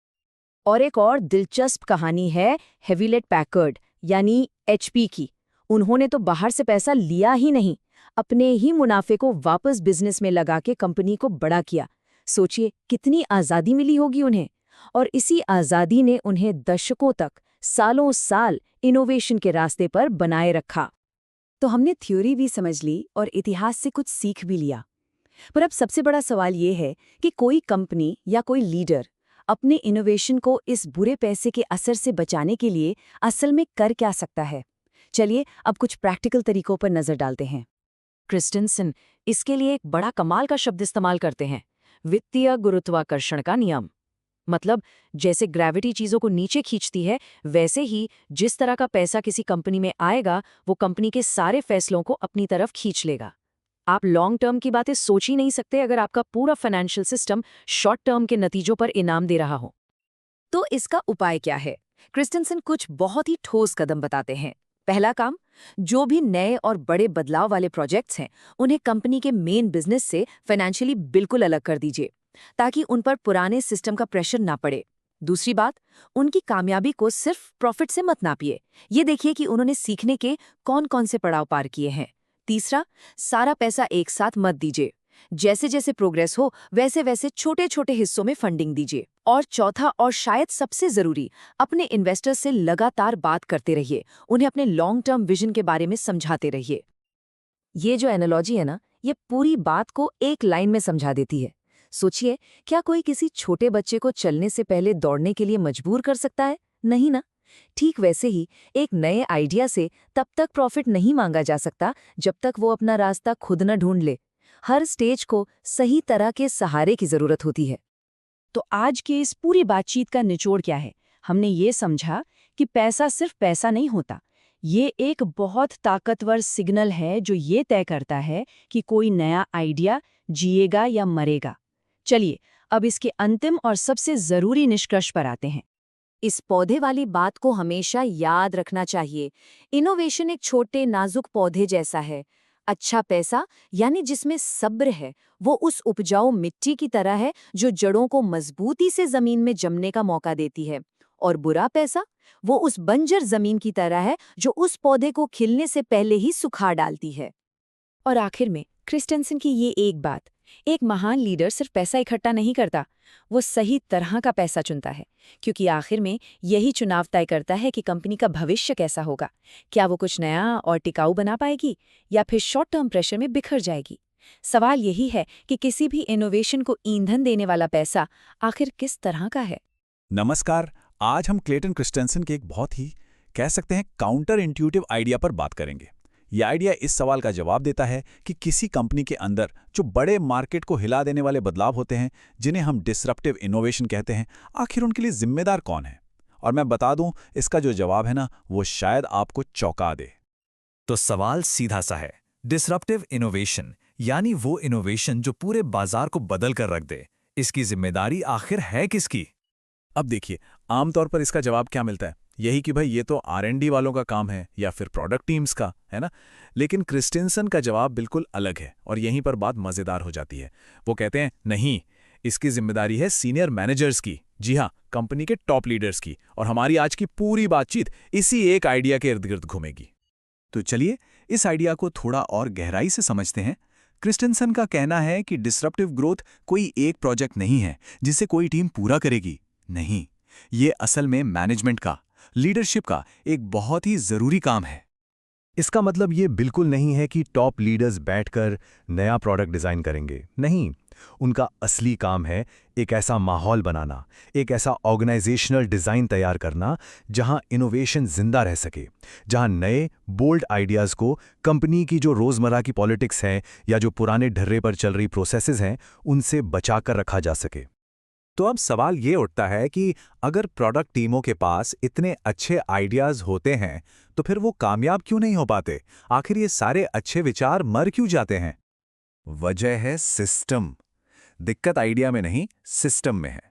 और एक और दिलचस्प कहानी है हेविलेट पैकर्ड यानी HP की। उन्होंने तो बाहर से पैसा लिया ही नहीं, अपने ही मुनाफे को वापस बिजनेस में लगा के कंपनी को बड़ा किया। सोचिए कितनी आज़ादी मिली होगी उन्हें, और इसी आज़ादी ने उन्हें दशकों तक, सालों साल इनोवेशन के रास्ते पर बनाए रखा। तो हमने थ्योरी भी समझ ली और इतिहास से कुछ सीख भी लिया। पर अब सबसे बड़ा सवाल ये है कि कोई कंपनी या कोई लीडर अपने इनोवेशन को इस बुरे पैसे के असर से बचाने के लिए असल में कर क्या सकता है? चलिए अब कुछ प्रैक्टिकल तरीकों पर नजर डालते हैं। क्रिस्टेंसन इसके लिए एक बड़ा कमाल का शब्द इस्तेमाल करते हैं, वित्तीय गुरुत्वाकर्षण का नियम। मतलब जैसे ग्रेविटी चीजों को नीचे खींचती है, वैसे ही जिस तरह का पैसा किसी कंपनी में आएगा वो कंपनी के सारे फैसलों को अपनी तरफ खींच लेगा। आप लॉन्ग टर्म की बातें सोच ही नहीं सकते अगर आपका पूरा फाइनेंशियल सिस्टम शॉर्ट टर्म के नतीजों पर इनाम दे रहा हो। तो इसका उपाय क्या है? क्रिस्टेंसन कुछ बहुत ही ठोस कदम बताते हैं। पहला काम, जो भी नए और बड़े बदलाव वाले प्रोजेक्ट्स हैं उन्हें कंपनी के मेन बिजनेस से फाइनेंशियली बिल्कुल अलग कर दीजिए, ताकि उन पर पुराने सिस्टम का प्रेशर ना पड़े। दूसरी बात, उनकी कामयाबी को सिर्फ प्रॉफिट से मत नापिए, ये देखिए कि उन्होंने सीखने के कौन कौन से पड़ाव पार किए हैं। तीसरा, सारा पैसा एक साथ मत दीजिए, जैसे जैसे प्रोग्रेस हो वैसे वैसे छोटे छोटे हिस्सों में फंडिंग दीजिए। और चौथा और शायद सबसे जरूरी, अपने इन्वेस्टर्स से लगातार बात करते रहिए, उन्हें अपने लॉन्ग टर्म विजन के बारे में समझाते रहिए। ये जो एनालॉजी है ना, ये पूरी बात को एक लाइन में समझा देती है। सोचिए, क्या कोई किसी छोटे बच्चे को चलने से पहले दौड़ने के लिए मजबूर कर सकता है? नहीं ना। ठीक वैसे ही एक नए आइडिया से तब तक प्रॉफिट नहीं मांगा जा सकता जब तक वो अपना रास्ता खुद न ढूंढ ले। हर स्टेज को सही तरह के सहारे की जरूरत होती है। तो आज के इस पूरी बातचीत का निचोड़ क्या है? हमने ये समझा कि पैसा सिर्फ पैसा नहीं होता, ये एक बहुत ताकतवर सिग्नल है जो ये तय करता है कि कोई नया आइडिया जिएगा या मरेगा। चलिए अब इसके अंतिम और सबसे जरूरी निष्कर्ष पर आते हैं। इस पौधे वाली बात को हमेशा याद रखना चाहिए। इनोवेशन एक छोटे नाजुक पौधे जैसा है। अच्छा पैसा यानी जिसमें सब्र है, वो उस उपजाऊ मिट्टी की तरह है जो जड़ों को मजबूती से जमीन में जमने का मौका देती है। और बुरा पैसा वो उस बंजर जमीन की तरह है जो उस पौधे को खिलने से पहले ही सुखा डालती है। और आखिर में क्रिस्टेंसन की ये एक बात, एक महान लीडर सिर्फ पैसा इकट्ठा नहीं करता, वो सही तरह का पैसा चुनता है, क्योंकि आखिर में यही चुनाव तय करता है कि कंपनी का भविष्य कैसा होगा। क्या वो कुछ नया और टिकाऊ बना पाएगी या फिर शॉर्ट टर्म प्रेशर में बिखर जाएगी? सवाल यही है कि किसी भी इनोवेशन को ईंधन देने वाला पैसा आखिर किस तरह का है। नमस्कार। आज हम क्लेटन क्रिस्टेंसन के एक बहुत ही कह सकते हैं काउंटर इंट्यूटिव आइडिया पर बात करेंगे। यह आइडिया इस सवाल का जवाब देता है कि किसी कंपनी के अंदर जो बड़े मार्केट को हिला देने वाले बदलाव होते हैं, जिन्हें हम डिसरप्टिव इनोवेशन कहते हैं, आखिर उनके लिए जिम्मेदार कौन है। और मैं बता दूं, इसका जो जवाब है ना, वो शायद आपको चौंका दे। तो सवाल सीधा सा है, डिसरप्टिव इनोवेशन यानी वो इनोवेशन जो पूरे बाजार को बदल कर रख दे, इसकी जिम्मेदारी आखिर है किसकी? अब देखिए, आमतौर पर इसका जवाब क्या मिलता है, यही कि भाई ये तो R&D वालों का काम है या फिर प्रोडक्ट टीम्स का, है ना। लेकिन क्रिस्टेंसन का जवाब बिल्कुल अलग है और यहीं पर बात मज़ेदार हो जाती है। वो कहते हैं नहीं, इसकी जिम्मेदारी है सीनियर मैनेजर्स की, जी हाँ, कंपनी के टॉप लीडर्स की। और हमारी आज की पूरी बातचीत इसी एक आइडिया के इर्द गिर्द घूमेगी। तो चलिए इस आइडिया को थोड़ा और गहराई से समझते हैं। क्रिस्टेंसन का कहना है कि डिसरप्टिव ग्रोथ कोई एक प्रोजेक्ट नहीं है जिसे कोई टीम पूरा करेगी। नहीं, ये असल में मैनेजमेंट का, लीडरशिप का एक बहुत ही जरूरी काम है। इसका मतलब ये बिल्कुल नहीं है कि टॉप लीडर्स बैठकर नया प्रोडक्ट डिजाइन करेंगे। नहीं, उनका असली काम है एक ऐसा माहौल बनाना, एक ऐसा ऑर्गेनाइजेशनल डिजाइन तैयार करना जहां इनोवेशन जिंदा रह सके, जहां नए बोल्ड आइडियाज को कंपनी की जो रोजमर्रा की पॉलिटिक्स है या जो पुराने ढर्रे पर चल रही प्रोसेसेस हैं, उनसे बचाकर रखा जा सके। तो अब सवाल ये उठता है कि अगर प्रोडक्ट टीमों के पास इतने अच्छे आइडियाज होते हैं, तो फिर वो कामयाब क्यों नहीं हो पाते? आखिर ये सारे अच्छे विचार मर क्यों जाते हैं? वजह है सिस्टम। दिक्कत आइडिया में नहीं, सिस्टम में है।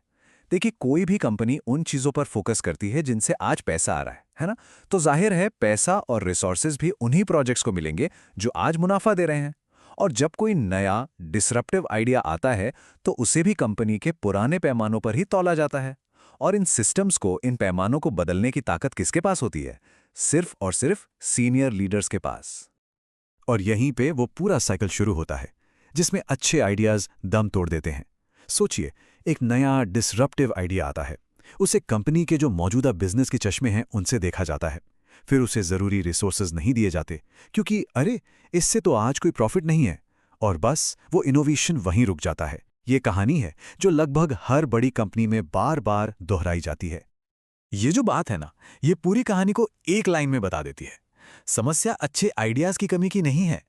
देखिए, कोई भी कंपनी उन चीजों पर फोकस करती है जिनसे आज पैसा आ रहा है ना? तो जाहिर है पैसा और रिसोर्सेज भी उन्हीं प्रोजेक्ट्स को मिलेंगे जो आज मुनाफा दे रहे हैं। और जब कोई नया डिसरप्टिव आइडिया आता है, तो उसे भी कंपनी के पुराने पैमानों पर ही तौला जाता है। और इन सिस्टम्स को, इन पैमानों को बदलने की ताकत किसके पास होती है? सिर्फ और सिर्फ सीनियर लीडर्स के पास। और यहीं पे वो पूरा साइकिल शुरू होता है जिसमें अच्छे आइडियाज दम तोड़ देते हैं। सोचिए, एक नया डिसरप्टिव आइडिया आता है, उसे कंपनी के जो मौजूदा बिजनेस के चश्मे हैं उनसे देखा जाता है। फिर उसे जरूरी रिसोर्सेज नहीं दिए जाते क्योंकि अरे, इससे तो आज कोई प्रॉफिट नहीं है, और बस वो इनोवेशन वहीं रुक जाता है। ये कहानी है जो लगभग हर बड़ी कंपनी में बार बार दोहराई जाती है। ये जो बात है ना, ये पूरी कहानी को एक लाइन में बता देती है। समस्या अच्छे आइडियाज की कमी की नहीं है,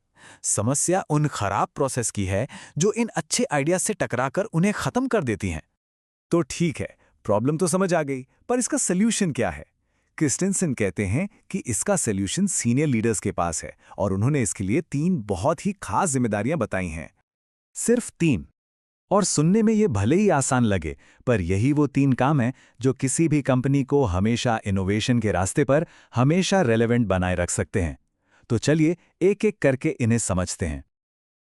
समस्या उन खराब प्रोसेस की है जो इन अच्छे आइडियाज से टकराकर उन्हें खत्म कर देती हैं। तो ठीक है, प्रॉब्लम तो समझ आ गई, पर इसका सल्यूशन क्या है? क्रिस्टेंसन कहते हैं कि इसका सल्यूशन सीनियर लीडर्स के पास है, और उन्होंने इसके लिए 3 बहुत ही खास जिम्मेदारियां बताई हैं। सिर्फ 3। और सुनने में ये भले ही आसान लगे, पर यही वो 3 काम हैं जो किसी भी कंपनी को हमेशा इनोवेशन के रास्ते पर हमेशा रेलेवेंट बनाए रख सकते हैं। तो चलिए एक एक करके इन्हें समझते हैं।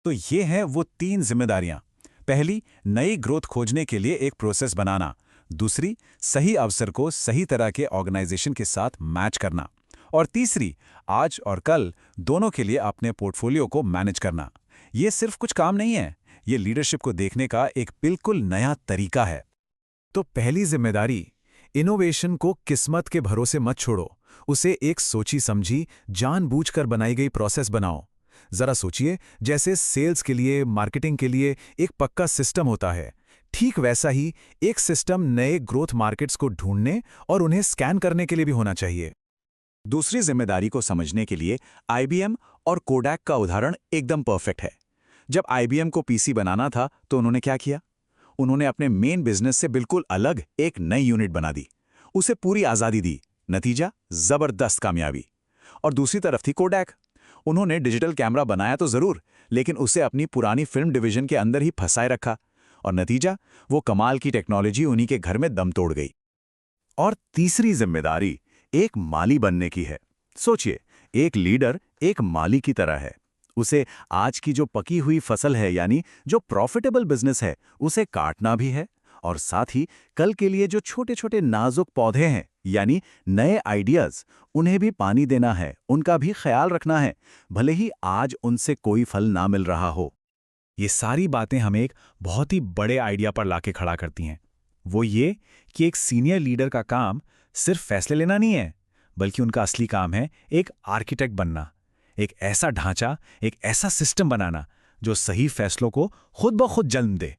तो ये हैं वो 3 जिम्मेदारियां। पहली, नई ग्रोथ खोजने के लिए एक प्रोसेस बनाना। दूसरी, सही अवसर को सही तरह के ऑर्गेनाइजेशन के साथ मैच करना। और तीसरी, आज और कल दोनों के लिए अपने पोर्टफोलियो को मैनेज करना। ये सिर्फ कुछ काम नहीं है, ये लीडरशिप को देखने का एक बिल्कुल नया तरीका है। तो पहली जिम्मेदारी, इनोवेशन को किस्मत के भरोसे मत छोड़ो, उसे एक सोची समझी, जानबूझकर बनाई गई प्रोसेस बनाओ। जरा सोचिए, जैसे सेल्स के लिए, मार्केटिंग के लिए एक पक्का सिस्टम होता है, ठीक वैसा ही एक सिस्टम नए ग्रोथ मार्केट्स को ढूंढने और उन्हें स्कैन करने के लिए भी होना चाहिए। दूसरी जिम्मेदारी को समझने के लिए IBM और कोडैक का उदाहरण एकदम परफेक्ट है। जब IBM को PC बनाना था तो उन्होंने क्या किया? उन्होंने अपने मेन बिजनेस से बिल्कुल अलग एक नई यूनिट बना दी, उसे पूरी आज़ादी दी। नतीजा, जबरदस्त कामयाबी। और दूसरी तरफ थी कोडैक। उन्होंने डिजिटल कैमरा बनाया तो जरूर, लेकिन उसे अपनी पुरानी फिल्म डिवीजन के अंदर ही फंसाए रखा, और नतीजा, वो कमाल की टेक्नोलॉजी उन्हीं के घर में दम तोड़ गई। और तीसरी जिम्मेदारी एक माली बनने की है। सोचिए, एक लीडर एक माली की तरह है। उसे आज की जो पकी हुई फसल है, यानी जो प्रॉफिटेबल बिजनेस है, उसे काटना भी है, और साथ ही कल के लिए जो छोटे छोटे नाजुक पौधे हैं, यानी नए आइडियाज, उन्हें भी पानी देना है, उनका भी ख्याल रखना है, भले ही आज उनसे कोई फल ना मिल रहा हो। ये सारी बातें हमें एक बहुत ही बड़े आइडिया पर लाके खड़ा करती हैं। वो ये कि एक सीनियर लीडर का काम सिर्फ फैसले लेना नहीं है, बल्कि उनका असली काम है एक आर्किटेक्ट बनना, एक ऐसा ढांचा, एक ऐसा सिस्टम बनाना जो सही फैसलों को खुद ब खुद जन्म दे।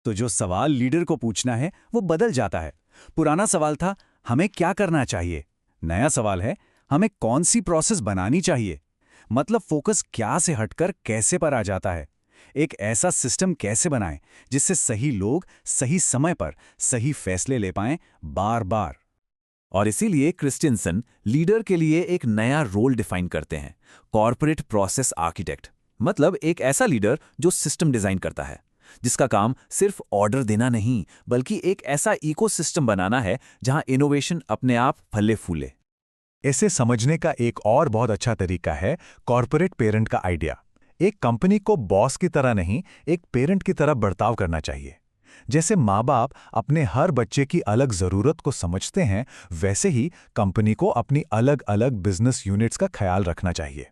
तो जो सवाल लीडर को पूछना है वो बदल जाता है। पुराना सवाल था हमें क्या करना चाहिए, नया सवाल है हमें कौन सी प्रोसेस बनानी चाहिए। मतलब फोकस क्या से हटकर कैसे पर आ जाता है। एक ऐसा सिस्टम कैसे बनाएं जिससे सही लोग सही समय पर सही फैसले ले पाएं बार बार। और इसीलिए क्रिस्टियनसन लीडर के लिए एक नया रोल डिफाइन करते हैं, कॉर्पोरेट प्रोसेस आर्किटेक्ट। मतलब एक ऐसा लीडर जो सिस्टम डिजाइन करता है, जिसका काम सिर्फ ऑर्डर देना नहीं बल्कि एक ऐसा इकोसिस्टम बनाना है जहां इनोवेशन अपने आप फले फूले। इसे समझने का एक और बहुत अच्छा तरीका है कॉर्पोरेट पेरेंट का आइडिया। एक कंपनी को बॉस की तरह नहीं, एक पेरेंट की तरह बर्ताव करना चाहिए। जैसे माँ बाप अपने हर बच्चे की अलग ज़रूरत को समझते हैं, वैसे ही कंपनी को अपनी अलग अलग बिजनेस यूनिट्स का ख्याल रखना चाहिए।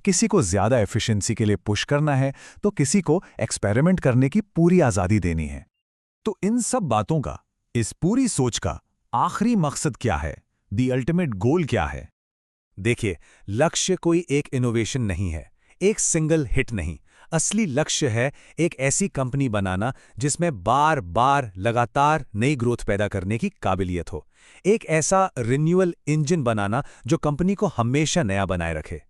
किसी को ज़्यादा एफिशिएंसी के लिए पुश करना है तो किसी को एक्सपेरिमेंट करने की पूरी आज़ादी देनी है। तो इन सब बातों का, इस पूरी सोच का आखिरी मकसद क्या है? दी अल्टीमेट गोल क्या है? देखिए, लक्ष्य कोई एक इनोवेशन नहीं है, एक सिंगल हिट नहीं। असली लक्ष्य है एक ऐसी कंपनी बनाना जिसमें बार बार लगातार नई ग्रोथ पैदा करने की काबिलियत हो। एक ऐसा रिन्यूअल इंजन बनाना जो कंपनी को हमेशा नया बनाए रखे।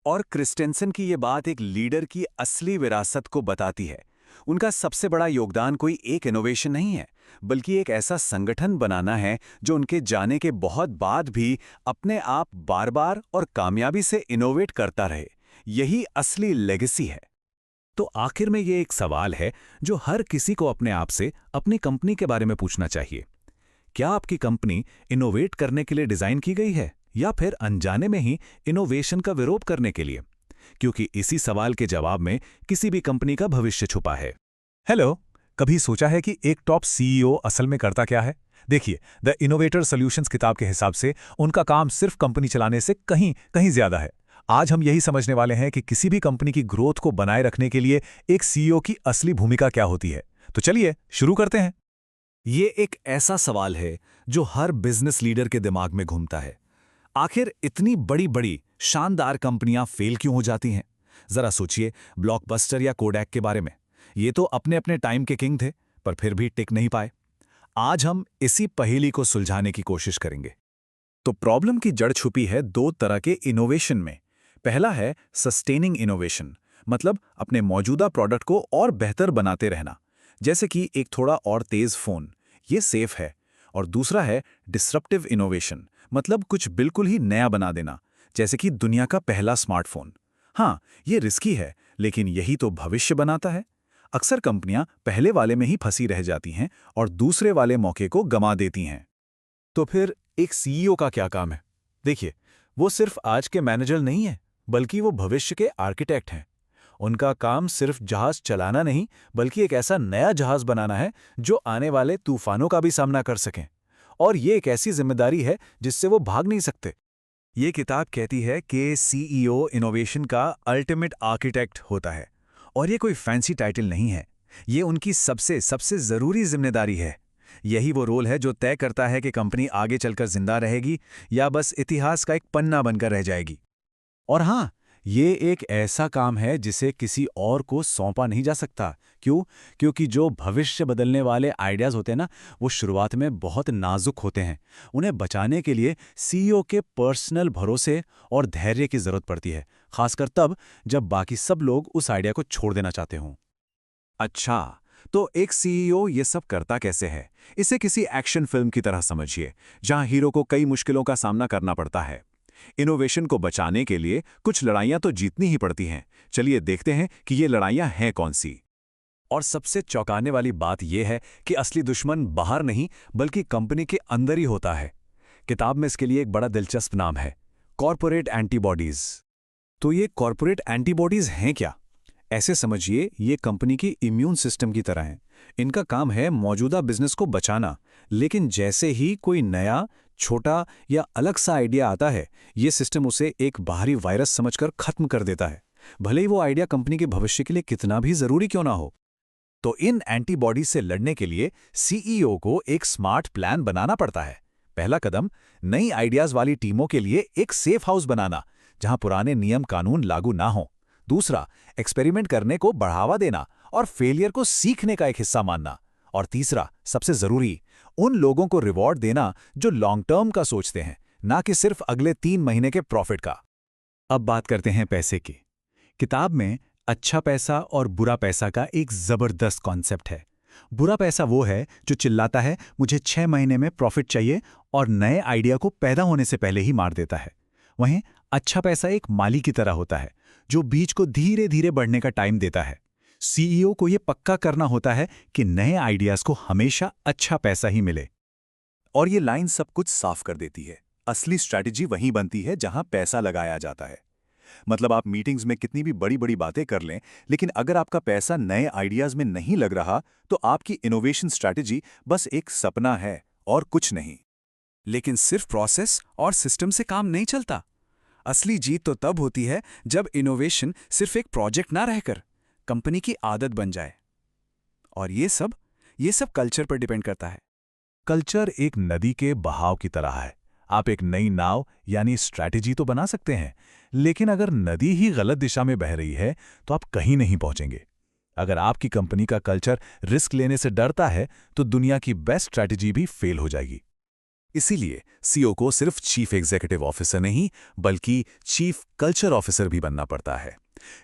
और क्रिस्टेंसन की ये बात एक लीडर की असली विरासत को बताती है। उनका सबसे बड़ा योगदान कोई एक इनोवेशन नहीं है, बल्कि एक ऐसा संगठन बनाना है जो उनके जाने के बहुत बाद भी अपने आप बार बार और कामयाबी से इनोवेट करता रहे। यही असली लेगेसी है। तो आखिर में ये एक सवाल है जो हर किसी को अपने आप से अपनी कंपनी के बारे में पूछना चाहिए। क्या आपकी कंपनी इनोवेट करने के लिए डिजाइन की गई है या फिर अनजाने में ही इनोवेशन का विरोध करने के लिए? क्योंकि इसी सवाल के जवाब में किसी भी कंपनी का भविष्य छुपा है। हेलो, कभी सोचा है कि एक टॉप सीईओ असल में करता क्या है? देखिए, द इनोवेटर सॉल्यूशंस किताब के हिसाब से उनका काम सिर्फ कंपनी चलाने से कहीं कहीं ज्यादा है। आज हम यही समझने वाले हैं कि किसी भी कंपनी की ग्रोथ को बनाए रखने के लिए एक सीईओ की असली भूमिका क्या होती है। तो चलिए शुरू करते हैं। ये एक ऐसा सवाल है जो हर बिजनेस लीडर के दिमाग में घूमता है। आखिर इतनी बड़ी बड़ी शानदार कंपनियां फेल क्यों हो जाती हैं? जरा सोचिए ब्लॉकबस्टर या कोडैक के बारे में। ये तो अपने अपने टाइम के किंग थे, पर फिर भी टिक नहीं पाए। आज हम इसी पहेली को सुलझाने की कोशिश करेंगे। तो प्रॉब्लम की जड़ छुपी है दो तरह के इनोवेशन में। पहला है सस्टेनिंग इनोवेशन, मतलब अपने मौजूदा प्रोडक्ट को और बेहतर बनाते रहना, जैसे कि एक थोड़ा और तेज फोन, ये सेफ है। और दूसरा है डिसरप्टिव इनोवेशन, मतलब कुछ बिल्कुल ही नया बना देना, जैसे कि दुनिया का पहला स्मार्टफोन। हाँ, ये रिस्की है, लेकिन यही तो भविष्य बनाता है। अक्सर कंपनियां पहले वाले में ही फंसी रह जाती हैं और दूसरे वाले मौके को गंवा देती हैं। तो फिर एक सीईओ का क्या काम है? देखिए, वो सिर्फ आज के मैनेजर नहीं है, बल्कि वो भविष्य के आर्किटेक्ट हैं। उनका काम सिर्फ जहाज चलाना नहीं, बल्कि एक ऐसा नया जहाज बनाना है जो आने वाले तूफानों का भी सामना कर सकें। और ये एक ऐसी जिम्मेदारी है जिससे वो भाग नहीं सकते। ये किताब कहती है कि सीईओ इनोवेशन का अल्टीमेट आर्किटेक्ट होता है। और ये कोई फैंसी टाइटल नहीं है, ये उनकी सबसे सबसे जरूरी जिम्मेदारी है। यही वो रोल है जो तय करता है कि कंपनी आगे चलकर जिंदा रहेगी या बस इतिहास का एक पन्ना बनकर रह जाएगी। और हाँ, ये एक ऐसा काम है जिसे किसी और को सौंपा नहीं जा सकता। क्यों? क्योंकि जो भविष्य बदलने वाले आइडियाज़ होते हैं ना, वो शुरुआत में बहुत नाजुक होते हैं। उन्हें बचाने के लिए सीईओ के पर्सनल भरोसे और धैर्य की ज़रूरत पड़ती है, खासकर तब जब बाकी सब लोग उस आइडिया को छोड़ देना चाहते हों। अच्छा, तो एक सीईओ ये सब करता कैसे है? इसे किसी एक्शन फिल्म की तरह समझिए, जहां हीरो को कई मुश्किलों का सामना करना पड़ता है। इनोवेशन को बचाने के लिए कुछ लड़ाइयां तो जीतनी ही पड़ती हैं। चलिए देखते हैं कि ये लड़ाइयां हैं कौन सी। और सबसे चौंकाने वाली बात यह है कि असली दुश्मन बाहर नहीं, बल्कि कंपनी के अंदर ही होता है। किताब में इसके लिए एक बड़ा दिलचस्प नाम है, कॉर्पोरेट एंटीबॉडीज। तो ये कॉर्पोरेट एंटीबॉडीज हैं क्या? ऐसे समझिए, ये कंपनी के इम्यून सिस्टम की तरह हैं। इनका काम है मौजूदा बिजनेस को बचाना, लेकिन जैसे ही कोई नया, छोटा या अलग सा आइडिया आता है, ये सिस्टम उसे एक बाहरी वायरस समझकर खत्म कर देता है, भले ही वो आइडिया कंपनी के भविष्य के लिए कितना भी जरूरी क्यों ना हो। तो इन एंटीबॉडी से लड़ने के लिए सीईओ को एक स्मार्ट प्लान बनाना पड़ता है। पहला कदम, नई आइडियाज वाली टीमों के लिए एक सेफ हाउस बनाना, जहां पुराने नियम कानून लागू ना हो। दूसरा, एक्सपेरिमेंट करने को बढ़ावा देना और फेलियर को सीखने का एक हिस्सा मानना। और तीसरा, सबसे जरूरी, उन लोगों को रिवॉर्ड देना जो लॉन्ग टर्म का सोचते हैं, ना कि सिर्फ अगले 3 महीने के प्रॉफिट का। अब बात करते हैं पैसे की। किताब में अच्छा पैसा और बुरा पैसा का एक जबरदस्त कॉन्सेप्ट है। बुरा पैसा वो है जो चिल्लाता है मुझे 6 महीने में प्रॉफिट चाहिए और नए आइडिया को पैदा होने से पहले ही मार देता है। वहीं अच्छा पैसा एक माली की तरह होता है जो बीज को धीरे धीरे बढ़ने का टाइम देता है। सीईओ को ये पक्का करना होता है कि नए आइडियाज को हमेशा अच्छा पैसा ही मिले। और ये लाइन सब कुछ साफ कर देती है। असली स्ट्रैटेजी वहीं बनती है जहां पैसा लगाया जाता है। मतलब आप मीटिंग्स में कितनी भी बड़ी बड़ी बातें कर लें, लेकिन अगर आपका पैसा नए आइडियाज में नहीं लग रहा तो आपकी इनोवेशन स्ट्रैटेजी बस एक सपना है और कुछ नहीं। लेकिन सिर्फ प्रोसेस और सिस्टम से काम नहीं चलता। असली जीत तो तब होती है जब इनोवेशन सिर्फ एक प्रोजेक्ट ना रहकर कंपनी की आदत बन जाए। और ये सब कल्चर पर डिपेंड करता है। कल्चर एक नदी के बहाव की तरह है। आप एक नई नाव यानी स्ट्रैटेजी तो बना सकते हैं, लेकिन अगर नदी ही गलत दिशा में बह रही है तो आप कहीं नहीं पहुंचेंगे। अगर आपकी कंपनी का कल्चर रिस्क लेने से डरता है तो दुनिया की बेस्ट स्ट्रैटेजी भी फेल हो जाएगी। इसीलिए सीईओ को सिर्फ चीफ एग्जीक्यूटिव ऑफिसर नहीं बल्कि चीफ कल्चर ऑफिसर भी बनना पड़ता है।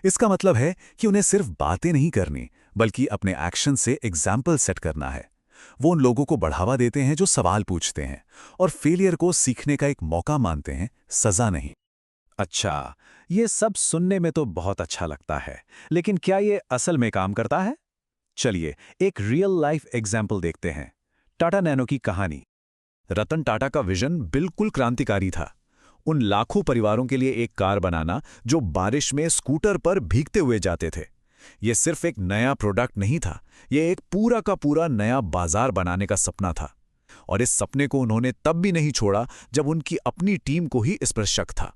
इसका मतलब है कि उन्हें सिर्फ बातें नहीं करनी बल्कि अपने एक्शन से एग्जाम्पल सेट करना है। वो उन लोगों को बढ़ावा देते हैं जो सवाल पूछते हैं और फेलियर को सीखने का एक मौका मानते हैं, सजा नहीं। अच्छा, ये सब सुनने में तो बहुत अच्छा लगता है, लेकिन क्या ये असल में काम करता है? चलिए एक रियल लाइफ एग्जाम्पल देखते हैं। टाटा नैनो की कहानी। रतन टाटा का विजन बिल्कुल क्रांतिकारी था। उन लाखों परिवारों के लिए एक कार बनाना जो बारिश में स्कूटर पर भीगते हुए जाते थे। यह सिर्फ एक नया प्रोडक्ट नहीं था, यह एक पूरा का पूरा नया बाजार बनाने का सपना था। और इस सपने को उन्होंने तब भी नहीं छोड़ा जब उनकी अपनी टीम को ही इस पर शक था।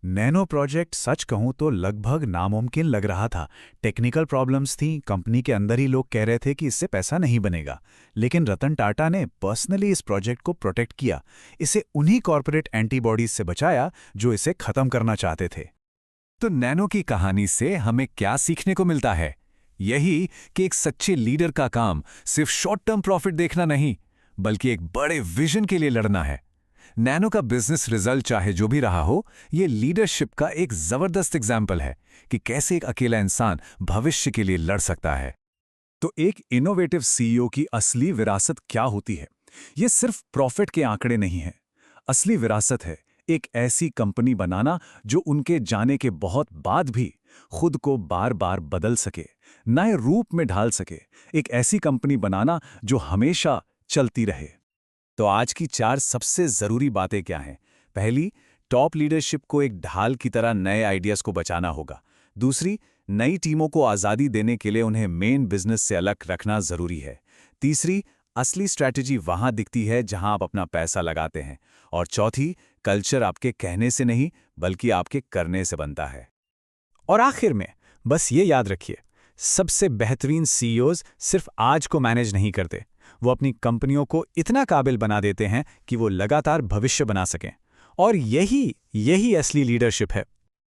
नैनो प्रोजेक्ट सच कहूं तो लगभग नामुमकिन लग रहा था। टेक्निकल प्रॉब्लम्स थीं, कंपनी के अंदर ही लोग कह रहे थे कि इससे पैसा नहीं बनेगा। लेकिन रतन टाटा ने पर्सनली इस प्रोजेक्ट को प्रोटेक्ट किया, इसे उन्हीं कॉर्पोरेट एंटीबॉडीज से बचाया जो इसे खत्म करना चाहते थे। तो नैनो की कहानी से हमें क्या सीखने को मिलता है? यही कि एक सच्चे लीडर का काम सिर्फ शॉर्ट टर्म प्रॉफिट देखना नहीं बल्कि एक बड़े विजन के लिए लड़ना है। नैनो का बिजनेस रिजल्ट चाहे जो भी रहा हो, ये लीडरशिप का एक जबरदस्त एग्जाम्पल है कि कैसे एक अकेला इंसान भविष्य के लिए लड़ सकता है। तो एक इनोवेटिव सीईओ की असली विरासत क्या होती है? ये सिर्फ प्रॉफिट के आंकड़े नहीं है। असली विरासत है एक ऐसी कंपनी बनाना जो उनके जाने के बहुत बाद भी खुद को बार बार बदल सके, नए रूप में ढाल सके। एक ऐसी कंपनी बनाना जो हमेशा चलती रहे। तो आज की 4 सबसे जरूरी बातें क्या हैं? पहली, टॉप लीडरशिप को एक ढाल की तरह नए आइडियाज को बचाना होगा। दूसरी, नई टीमों को आज़ादी देने के लिए उन्हें मेन बिजनेस से अलग रखना जरूरी है। तीसरी, असली स्ट्रैटेजी वहां दिखती है जहां आप अपना पैसा लगाते हैं। और चौथी, कल्चर आपके कहने से नहीं बल्कि आपके करने से बनता है। और आखिर में बस ये याद रखिए, सबसे बेहतरीन सीईओज सिर्फ आज को मैनेज नहीं करते, वो अपनी कंपनियों को इतना काबिल बना देते हैं कि वो लगातार भविष्य बना सकें। और यही असली लीडरशिप है।